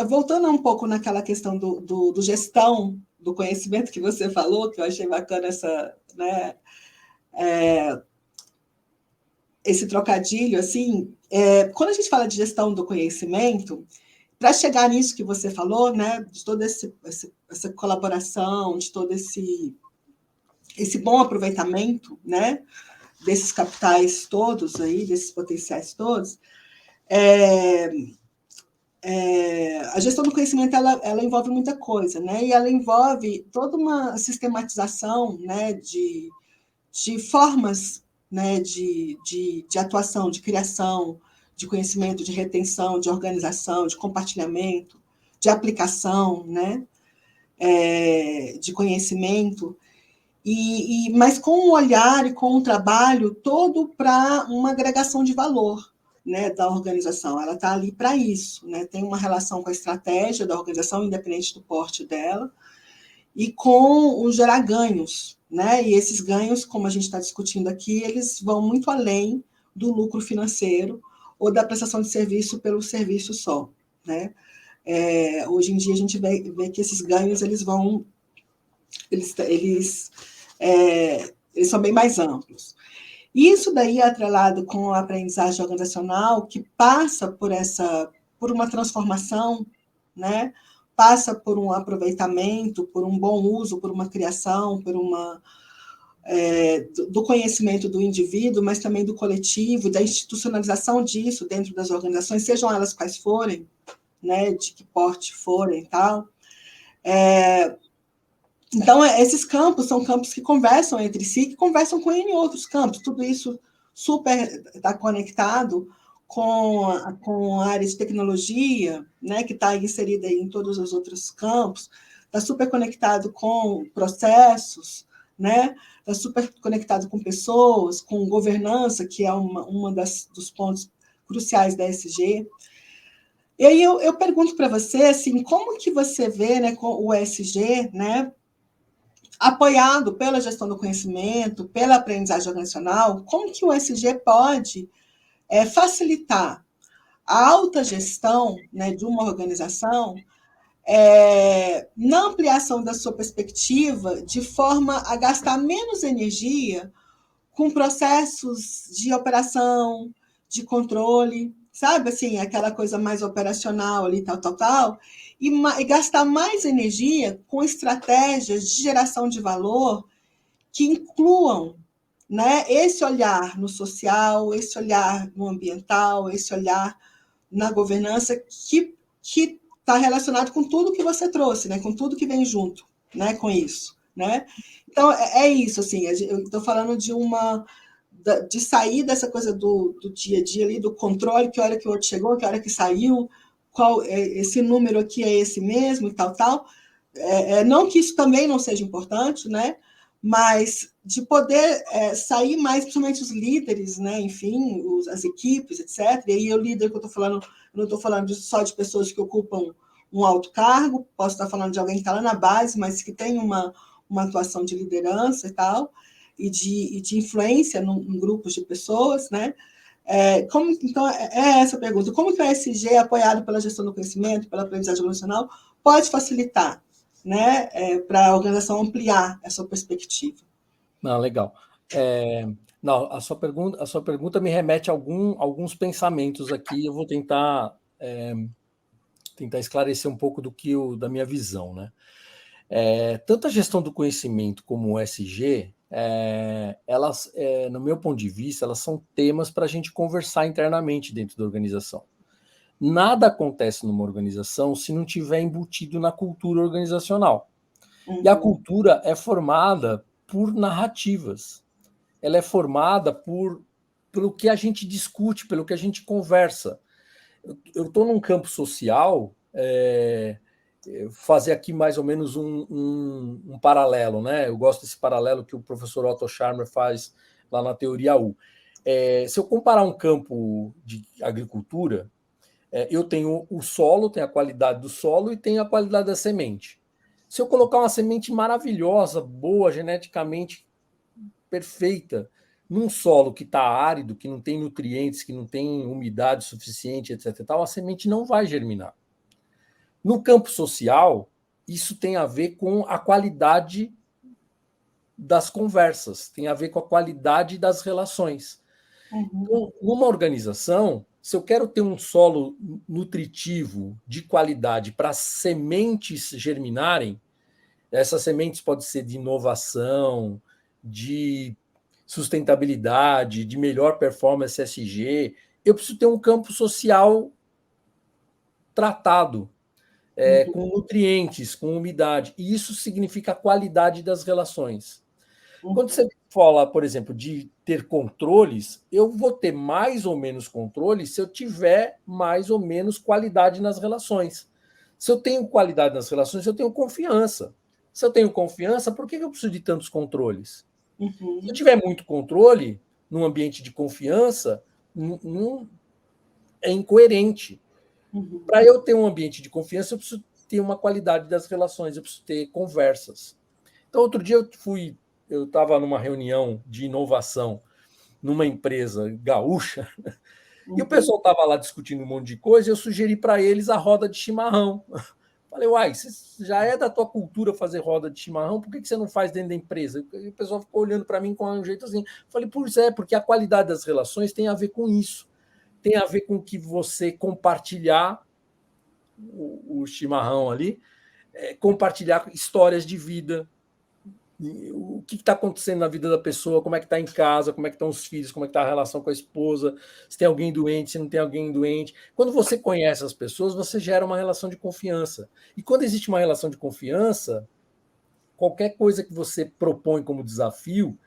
voltando um pouco naquela questão do gestão do conhecimento que você falou, que eu achei bacana né, esse trocadilho, assim, quando a gente fala de gestão do conhecimento, para chegar nisso que você falou, né, de toda essa colaboração, de todo esse bom aproveitamento, né, desses capitais todos aí, desses potenciais todos, a gestão do conhecimento ela envolve muita coisa, né? E ela envolve toda uma sistematização, né, de formas, né, de atuação, de criação, de conhecimento, de retenção, de organização, de compartilhamento, de aplicação, né, de conhecimento, mas com um olhar e com um trabalho todo para uma agregação de valor, né, da organização, ela está ali para isso, né, tem uma relação com a estratégia da organização, independente do porte dela, e com o gerar ganhos, né, e esses ganhos, como a gente está discutindo aqui, eles vão muito além do lucro financeiro ou da prestação de serviço pelo serviço só, né. Hoje em dia a gente vê que esses ganhos eles são bem mais amplos. Isso daí é atrelado com a aprendizagem organizacional, que passa por uma transformação, né? Passa por um aproveitamento, por um bom uso, por uma criação, do conhecimento do indivíduo, mas também do coletivo, da institucionalização disso dentro das organizações, sejam elas quais forem, né? De que porte forem e tal. Então, esses campos são campos que conversam entre si, que conversam com N outros campos. Tudo isso super está conectado com a área de tecnologia, né, que está inserida em todos os outros campos, está super conectado com processos, né, está super conectado com pessoas, com governança, que é uma dos pontos cruciais da ESG. E aí eu pergunto para você, assim, como que você vê, né, com o ESG, né, apoiado pela gestão do conhecimento, pela aprendizagem organizacional, como que o ESG pode facilitar a alta gestão, né, de uma organização na ampliação da sua perspectiva, de forma a gastar menos energia com processos de operação, de controle, sabe, assim, aquela coisa mais operacional ali, tal, e gastar mais energia com estratégias de geração de valor que incluam, né, esse olhar no social, esse olhar no ambiental, esse olhar na governança que está relacionado com tudo que você trouxe, né, com tudo que vem junto, né, com isso, né? Então é isso, assim, eu estou falando de sair dessa coisa do dia a dia ali, do controle, que hora que o outro chegou, que hora que saiu, qual esse número aqui é esse mesmo e tal. Não que isso também não seja importante, né? Mas de poder sair mais, principalmente os líderes, né? Enfim, as equipes, etc. E aí o líder que eu estou falando, eu não estou falando só de pessoas que ocupam um alto cargo, posso estar falando de alguém que está lá na base, mas que tem uma atuação de liderança e tal, e de influência em grupos de pessoas, né? Então, essa a pergunta. Como que o ESG, apoiado pela gestão do conhecimento, pela aprendizagem organizacional, pode facilitar, né, para a organização ampliar essa perspectiva? Não, legal. Não, a sua pergunta me remete a alguns pensamentos aqui. Eu vou tentar esclarecer um pouco da minha visão, né? Tanto a gestão do conhecimento como o SG, elas, no meu ponto de vista, elas são temas para a gente conversar internamente dentro da organização. Nada acontece numa organização se não tiver embutido na cultura organizacional. E a cultura é formada por narrativas. Ela é formada pelo que a gente discute, pelo que a gente conversa. Eu estou num campo social, fazer aqui mais ou menos um paralelo, né? Eu gosto desse paralelo que o professor Otto Scharmer faz lá na Teoria U. Se eu comparar um campo de agricultura, eu tenho o solo, tenho a qualidade do solo e tenho a qualidade da semente. Se eu colocar uma semente maravilhosa, boa, geneticamente perfeita, num solo que está árido, que não tem nutrientes, que não tem umidade suficiente, etc., a semente não vai germinar. No campo social, isso tem a ver com a qualidade das conversas, tem a ver com a qualidade das relações. Então, numa organização, se eu quero ter um solo nutritivo de qualidade para sementes germinarem, essas sementes podem ser de inovação, de sustentabilidade, de melhor performance SG, eu preciso ter um campo social tratado, com nutrientes, com umidade, e isso significa a qualidade das relações. Quando você fala, por exemplo, de ter controles, eu vou ter mais ou menos controle se eu tiver mais ou menos qualidade nas relações. Se eu tenho qualidade nas relações, eu tenho confiança. Se eu tenho confiança, por que eu preciso de tantos controles? Se eu tiver muito controle num ambiente de confiança, é incoerente. Uhum. Para eu ter um ambiente de confiança, eu preciso ter uma qualidade das relações, eu preciso ter conversas. Então, outro dia eu estava numa reunião de inovação numa empresa gaúcha, e o pessoal estava lá discutindo um monte de coisa, e eu sugeri para eles a roda de chimarrão. Falei, uai, já é da tua cultura fazer roda de chimarrão, por que você não faz dentro da empresa? E o pessoal ficou olhando para mim com um jeito assim. Falei, pois é, porque a qualidade das relações tem a ver com isso. Tem a ver com que você compartilhar o chimarrão ali, compartilhar histórias de vida, o que está acontecendo na vida da pessoa, como é que está em casa, como é que estão os filhos, como é que está a relação com a esposa, se tem alguém doente, se não tem alguém doente. Quando você conhece as pessoas, você gera uma relação de confiança. E quando existe uma relação de confiança, qualquer coisa que você propõe como desafio,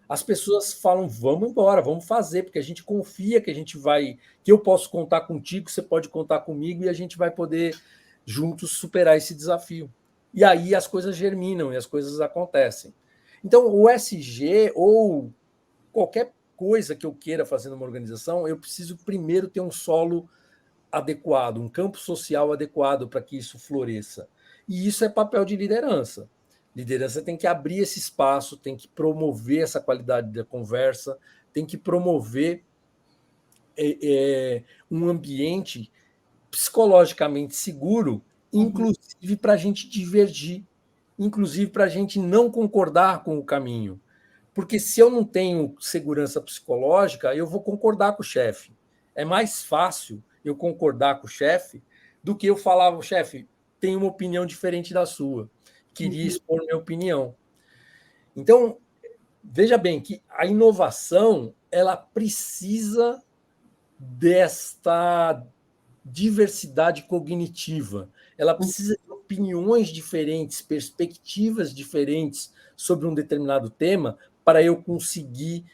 as pessoas falam, vamos embora, vamos fazer, porque a gente confia que a gente vai, que eu posso contar contigo, você pode contar comigo e a gente vai poder juntos superar esse desafio. E aí as coisas germinam e as coisas acontecem. Então, o SG ou qualquer coisa que eu queira fazer numa organização, eu preciso primeiro ter um solo adequado, um campo social adequado para que isso floresça. E isso é papel de liderança. Liderança tem que abrir esse espaço, tem que promover essa qualidade da conversa, tem que promover um ambiente psicologicamente seguro, inclusive para a gente divergir, inclusive para a gente não concordar com o caminho. Porque se eu não tenho segurança psicológica, eu vou concordar com o chefe. É mais fácil eu concordar com o chefe do que eu falar, o chefe, tem uma opinião diferente da sua. Queria expor minha opinião. Então, veja bem que a inovação ela precisa desta diversidade cognitiva. Ela precisa de opiniões diferentes, perspectivas diferentes sobre um determinado tema para eu conseguir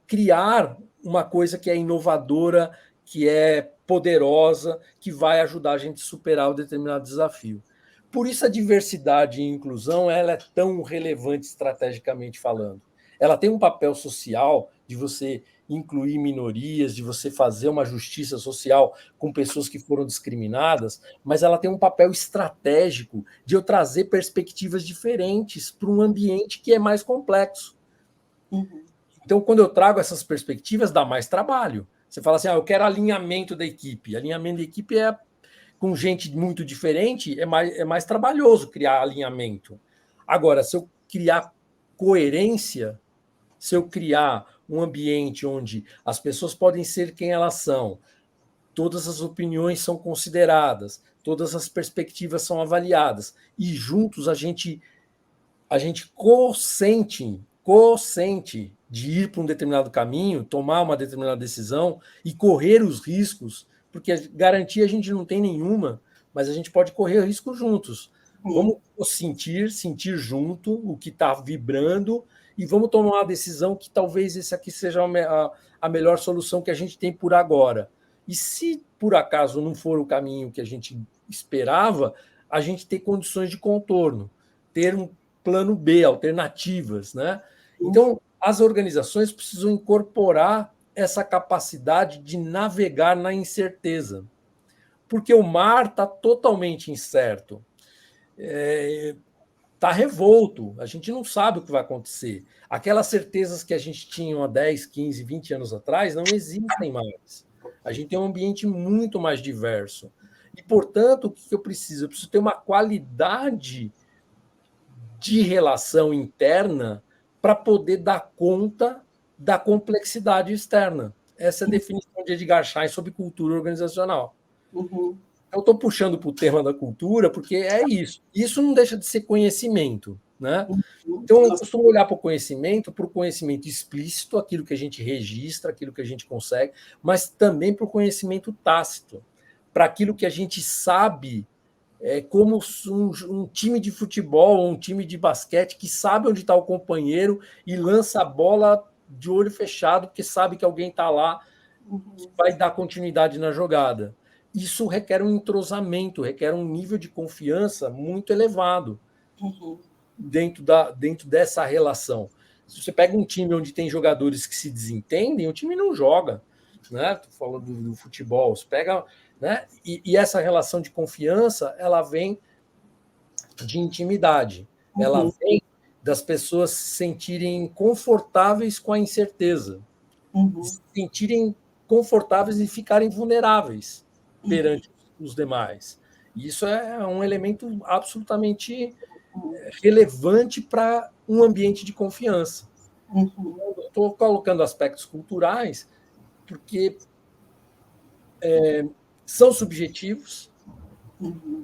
criar uma coisa que é inovadora, que é poderosa, que vai ajudar a gente a superar o determinado desafio. Por isso a diversidade e inclusão ela é tão relevante estrategicamente falando. Ela tem um papel social de você incluir minorias, de você fazer uma justiça social com pessoas que foram discriminadas, mas ela tem um papel estratégico de eu trazer perspectivas diferentes para um ambiente que é mais complexo. Então, quando eu trago essas perspectivas, dá mais trabalho. Você fala assim, eu quero alinhamento da equipe. Alinhamento da equipe é com gente muito diferente, é mais trabalhoso criar alinhamento. Agora, se eu criar coerência, se eu criar um ambiente onde as pessoas podem ser quem elas são, todas as opiniões são consideradas, todas as perspectivas são avaliadas, e juntos a gente consente de ir para um determinado caminho, tomar uma determinada decisão e correr os riscos, porque garantia a gente não tem nenhuma, mas a gente pode correr risco juntos. Vamos sentir junto o que está vibrando e vamos tomar uma decisão que talvez esse aqui seja a melhor solução que a gente tem por agora. E se por acaso não for o caminho que a gente esperava, a gente ter condições de contorno, ter um plano B, alternativas, né? Então, as organizações precisam incorporar essa capacidade de navegar na incerteza, porque o mar está totalmente incerto, está revolto, a gente não sabe o que vai acontecer. Aquelas certezas que a gente tinha há 10, 15, 20 anos atrás não existem mais. A gente tem um ambiente muito mais diverso. E, portanto, o que eu preciso? Eu preciso ter uma qualidade de relação interna para poder dar conta da complexidade externa. Essa é a definição de Edgar Schein sobre cultura organizacional. Eu estou puxando para o tema da cultura porque é isso. Isso não deixa de ser conhecimento, né? Então, eu costumo olhar para o conhecimento explícito, aquilo que a gente registra, aquilo que a gente consegue, mas também para o conhecimento tácito, para aquilo que a gente sabe como um time de futebol, um time de basquete que sabe onde está o companheiro e lança a bola de olho fechado, porque sabe que alguém está lá que vai dar continuidade na jogada. Isso requer um entrosamento, requer um nível de confiança muito elevado dentro dessa relação. Se você pega um time onde tem jogadores que se desentendem, o time não joga. né? Tô falando do futebol, você pega, né? E essa relação de confiança, ela vem de intimidade, ela Uhum, vem das pessoas se sentirem confortáveis com a incerteza, uhum, se sentirem confortáveis e ficarem vulneráveis uhum, perante os demais. E isso é um elemento absolutamente relevante para um ambiente de confiança. uhum, Estou colocando aspectos culturais porque são subjetivos, uhum,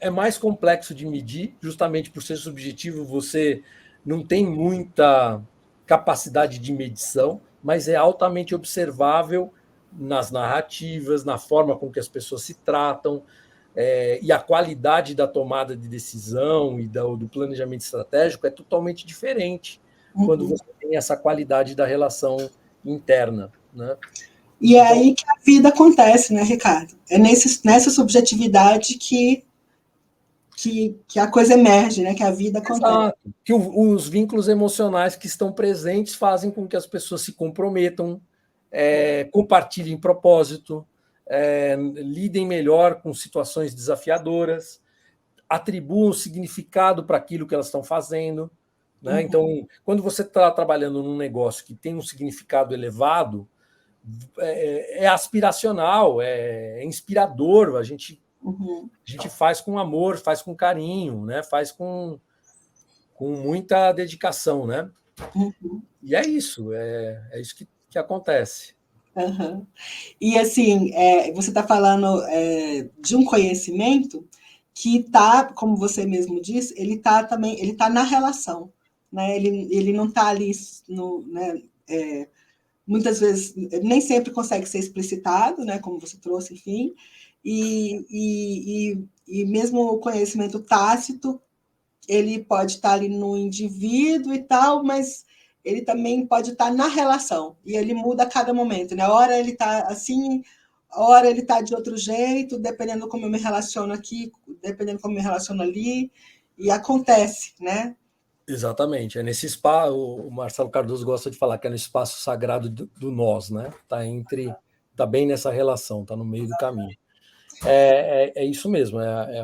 é mais complexo de medir, justamente por ser subjetivo, você não tem muita capacidade de medição, mas é altamente observável nas narrativas, na forma com que as pessoas se tratam, e a qualidade da tomada de decisão e do planejamento estratégico é totalmente diferente quando uhum. você tem essa qualidade da relação interna, né? E é Então, aí que a vida acontece, né, Ricardo? É nessa subjetividade que a coisa emerge, né? Que a vida acontece. exato. Que os vínculos emocionais que estão presentes fazem com que as pessoas se comprometam, compartilhem propósito, lidem melhor com situações desafiadoras, atribuam significado para aquilo que elas estão fazendo. Né? Uhum, Então, quando você está trabalhando num negócio que tem um significado elevado, é aspiracional, é inspirador. uhum, A gente faz com amor, faz com carinho, né? Faz com muita dedicação, né? uhum, E é isso que acontece. uhum. E assim, você está falando de um conhecimento que está, como você mesmo disse, ele está também, ele está na relação, né? Ele não está ali no, né, muitas vezes nem sempre consegue ser explicitado, né? Como você trouxe, enfim, e mesmo o conhecimento tácito ele pode estar ali no indivíduo e tal, mas ele também pode estar na relação e ele muda a cada momento, né? A hora ele está assim, a hora ele está de outro jeito, dependendo como eu me relaciono aqui, dependendo como eu me relaciono ali, e acontece, né? Exatamente. É nesse espaço, o Marcelo Cardoso gosta de falar que é no espaço sagrado do nós, né? Tá bem nessa relação, tá no meio do caminho. É isso mesmo, é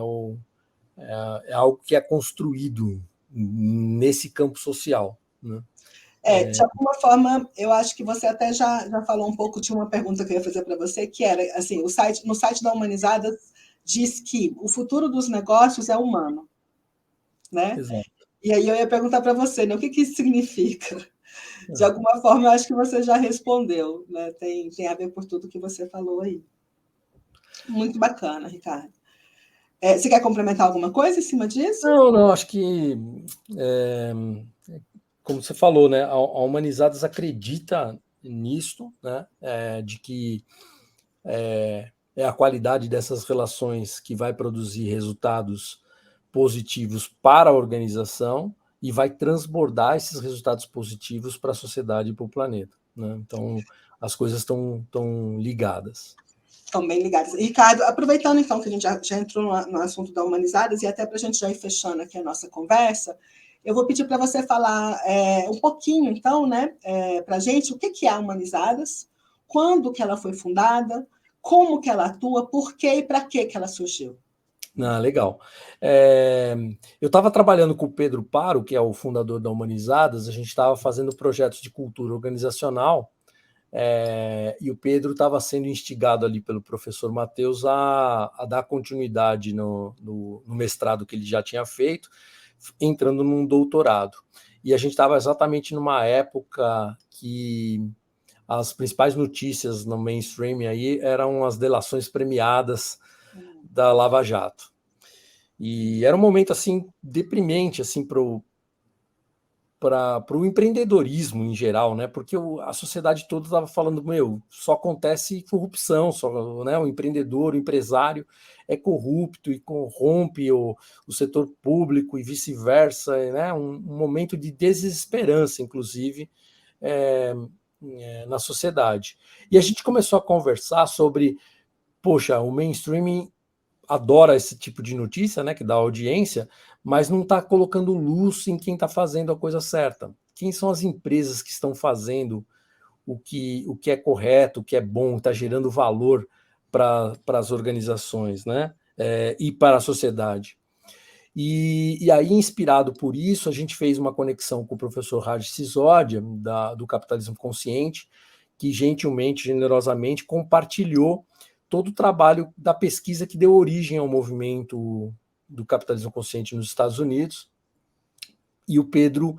algo que é construído nesse campo social, né? De alguma forma, eu acho que você até já falou um pouco de uma pergunta que eu ia fazer para você, que era assim, no site da Humanizadas diz que o futuro dos negócios é humano, né? Exato. E aí eu ia perguntar para você, né, o que, que isso significa? De alguma forma, eu acho que você já respondeu, né? Tem a ver por tudo que você falou aí. Muito bacana, Ricardo. Você quer complementar alguma coisa em cima disso? Não, não, acho que é, como você falou, né, a Humanizadas acredita nisto, né, de que é a qualidade dessas relações que vai produzir resultados positivos para a organização e vai transbordar esses resultados positivos para a sociedade e para o planeta. Né? Então, as coisas estão ligadas. Estão bem ligados. Ricardo, aproveitando então que a gente já entrou no assunto da Humanizadas e até para a gente já ir fechando aqui a nossa conversa, eu vou pedir para você falar um pouquinho, então, né, para a gente o que é a Humanizadas, quando que ela foi fundada, como que ela atua, por quê e para que ela surgiu. Ah, legal. É, eu estava trabalhando com o Pedro Paro, que é o fundador da Humanizadas, a gente estava fazendo projetos de cultura organizacional, e o Pedro estava sendo instigado ali pelo professor Matheus a dar continuidade no mestrado que ele já tinha feito, entrando num doutorado. E a gente estava exatamente numa época que as principais notícias no mainstream aí eram as delações premiadas da Lava Jato. E era um momento assim deprimente assim para o empreendedorismo em geral, né? Porque a sociedade toda estava falando, meu, só acontece corrupção, só, né? O empreendedor, o empresário é corrupto e corrompe o setor público e vice-versa, né? Um momento de desesperança, inclusive, é, na sociedade. E a gente começou a conversar sobre, poxa, o mainstream adora esse tipo de notícia, né, que dá audiência, mas não está colocando luz em quem está fazendo a coisa certa. Quem são as empresas que estão fazendo o que é correto, o que é bom, está gerando valor para as organizações, né? E para a sociedade. E aí, inspirado por isso, a gente fez uma conexão com o professor Raj Sisodia, do Capitalismo Consciente, que gentilmente, generosamente compartilhou todo o trabalho da pesquisa que deu origem ao movimento do capitalismo consciente nos Estados Unidos. E o Pedro,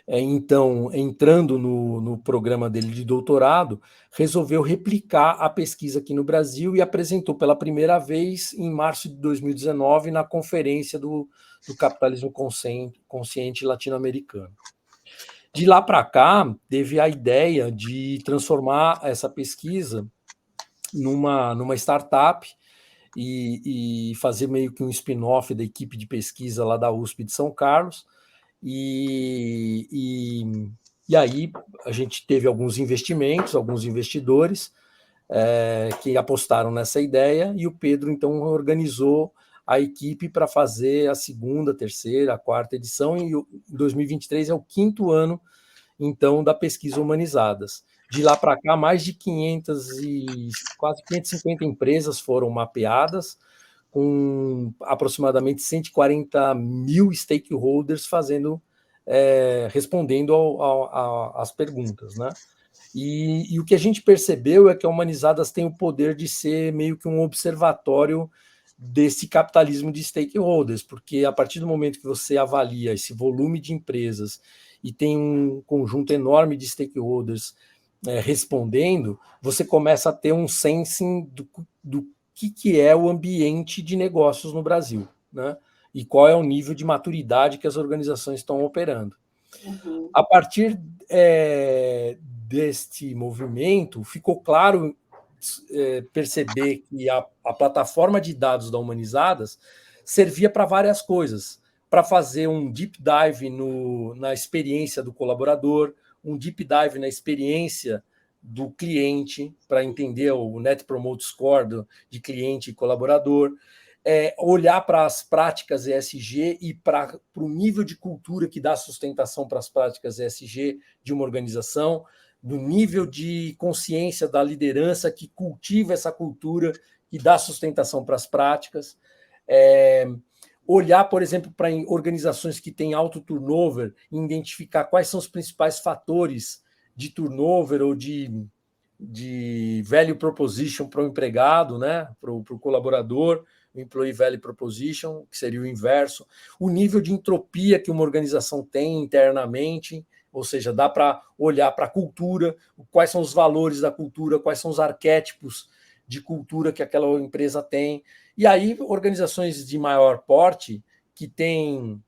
então, entrando no programa dele de doutorado, resolveu replicar a pesquisa aqui no Brasil e apresentou pela primeira vez em março de 2019 na conferência do capitalismo consciente latino-americano. De lá para cá, teve a ideia de transformar essa pesquisa numa startup e fazer meio que um spin-off da equipe de pesquisa lá da USP de São Carlos. E aí a gente teve alguns investimentos, alguns investidores que apostaram nessa ideia, e o Pedro então organizou a equipe para fazer a segunda, terceira, a quarta edição, e em 2023 é o 5º ano então da pesquisa Humanizadas. De lá para cá, mais de 500 e quase 550 empresas foram mapeadas, com aproximadamente 140 mil stakeholders respondendo às perguntas, né? E o que a gente percebeu é que a Humanizadas tem o poder de ser meio que um observatório desse capitalismo de stakeholders, porque a partir do momento que você avalia esse volume de empresas e tem um conjunto enorme de stakeholders respondendo, você começa a ter um sensing do que é o ambiente de negócios no Brasil, né? E qual é o nível de maturidade que as organizações estão operando. Uhum. A partir deste movimento, ficou claro perceber que a plataforma de dados da Humanizadas servia para várias coisas, para fazer um deep dive na experiência do colaborador, um deep dive na experiência do cliente, para entender o Net Promoter Score de cliente e colaborador, olhar para as práticas ESG e para o nível de cultura que dá sustentação para as práticas ESG de uma organização, do nível de consciência da liderança que cultiva essa cultura e dá sustentação para as práticas. Olhar, por exemplo, para organizações que têm alto turnover e identificar quais são os principais fatores de turnover ou de value proposition para o empregado, né, para o colaborador, o Employee Value Proposition, que seria o inverso, o nível de entropia que uma organização tem internamente, ou seja, dá para olhar para a cultura, quais são os valores da cultura, quais são os arquétipos de cultura que aquela empresa tem. E aí, organizações de maior porte, que têm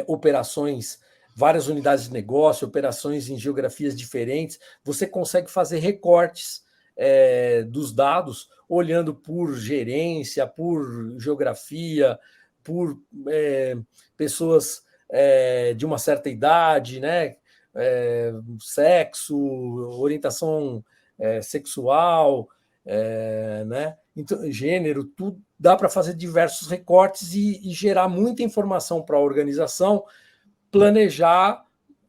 operações, várias unidades de negócio, operações em geografias diferentes, você consegue fazer recortes dos dados, olhando por gerência, por geografia, por pessoas de uma certa idade, né? Sexo, orientação sexual, né? Então, gênero, tudo dá para fazer diversos recortes e gerar muita informação para a organização planejar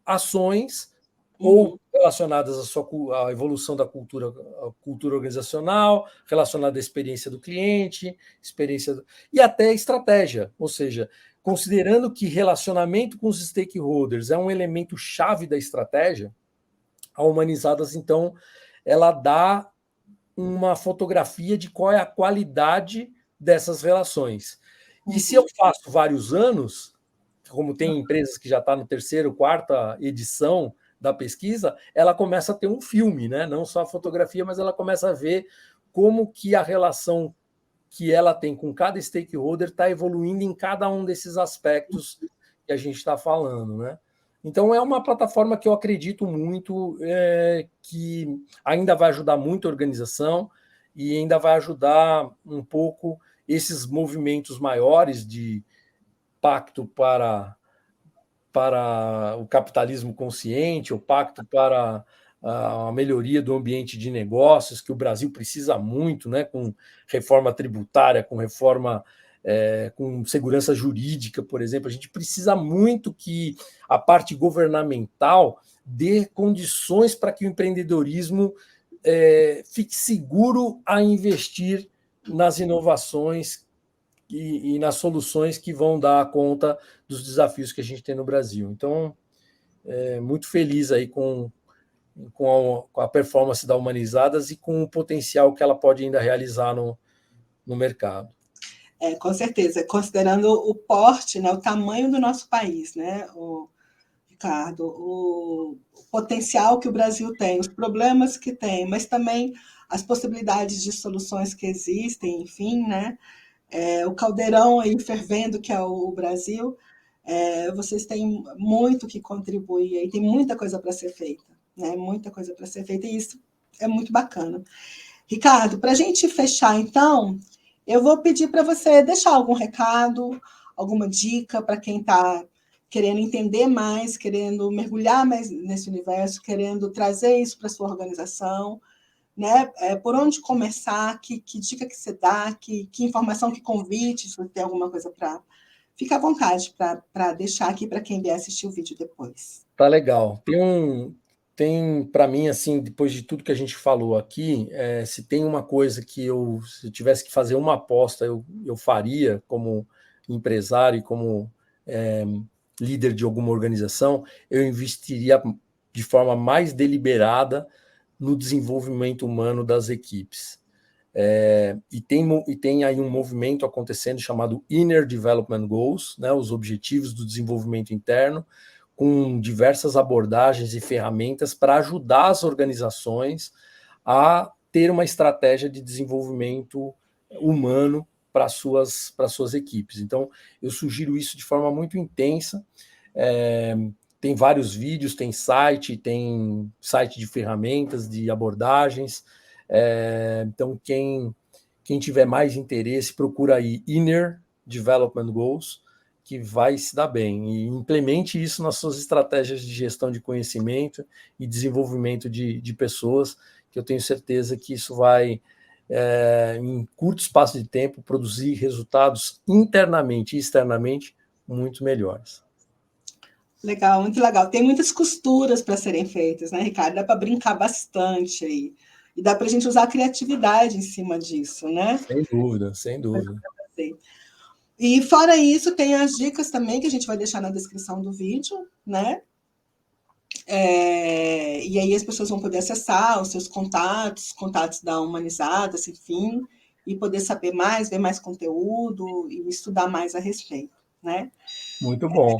ações ou relacionadas à evolução da cultura organizacional, relacionada à experiência do cliente, e até estratégia, ou seja, considerando que relacionamento com os stakeholders é um elemento chave da estratégia, a Humanizadas, então, ela dá uma fotografia de qual é a qualidade dessas relações. E se eu faço vários anos, como tem empresas que já estão no terceiro, quarta edição da pesquisa, ela começa a ter um filme, né? Não só a fotografia, mas ela começa a ver como que a relação que ela tem com cada stakeholder está evoluindo em cada um desses aspectos que a gente está falando, né? Então, é uma plataforma que eu acredito muito que ainda vai ajudar muito a organização e ainda vai ajudar um pouco esses movimentos maiores de pacto para o capitalismo consciente, o pacto para a melhoria do ambiente de negócios, que o Brasil precisa muito, né, com reforma tributária, com reforma com segurança jurídica, por exemplo. A gente precisa muito que a parte governamental dê condições para que o empreendedorismo fique seguro a investir nas inovações e nas soluções que vão dar conta dos desafios que a gente tem no Brasil. Então, muito feliz aí com a performance da Humanizadas e com o potencial que ela pode ainda realizar no mercado. Com certeza, considerando o porte, né, o tamanho do nosso país, né, Ricardo, o potencial que o Brasil tem, os problemas que tem, mas também as possibilidades de soluções que existem, enfim, né, o caldeirão aí fervendo que é o Brasil, vocês têm muito que contribuir aí, tem muita coisa para ser feita, né, muita coisa para ser feita, e isso é muito bacana. Ricardo, para a gente fechar, então, eu vou pedir para você deixar algum recado, alguma dica para quem está querendo entender mais, querendo mergulhar mais nesse universo, querendo trazer isso para a sua organização, né? Por onde começar, que dica que você dá, que informação, que convite, se você tem alguma coisa para... Fica à vontade para deixar aqui para quem vier assistir o vídeo depois. Tá legal. Tem para mim, assim, depois de tudo que a gente falou aqui, se tem uma coisa que se eu tivesse que fazer uma aposta, eu faria como empresário e como líder de alguma organização, eu investiria de forma mais deliberada no desenvolvimento humano das equipes. E tem aí um movimento acontecendo chamado Inner Development Goals, né, os objetivos do desenvolvimento interno, com diversas abordagens e ferramentas para ajudar as organizações a ter uma estratégia de desenvolvimento humano para suas equipes. Então, eu sugiro isso de forma muito intensa. Tem vários vídeos, tem site de ferramentas, de abordagens. Então, quem tiver mais interesse, procura aí Inner Development Goals, que vai se dar bem. E implemente isso nas suas estratégias de gestão de conhecimento e desenvolvimento de pessoas, que eu tenho certeza que isso vai, em curto espaço de tempo, produzir resultados internamente e externamente muito melhores. Legal, muito legal. Tem muitas costuras para serem feitas, né, Ricardo? Dá para brincar bastante aí. E dá para a gente usar a criatividade em cima disso, né? Sem dúvida, sem dúvida. E fora isso, tem as dicas também que a gente vai deixar na descrição do vídeo, né? E aí as pessoas vão poder acessar os seus contatos da Humanizadas, enfim, e poder saber mais, ver mais conteúdo e estudar mais a respeito, né? Muito bom.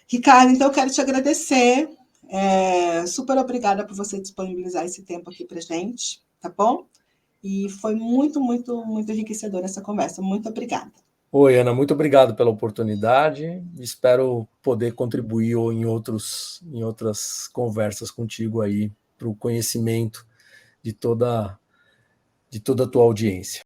Ricardo, então eu quero te agradecer. Super obrigada por você disponibilizar esse tempo aqui para gente, tá bom? E foi muito, muito, muito enriquecedora essa conversa. Muito obrigada. Oi, Ana, muito obrigado pela oportunidade. Espero poder contribuir em outras conversas contigo aí para o conhecimento de toda a tua audiência.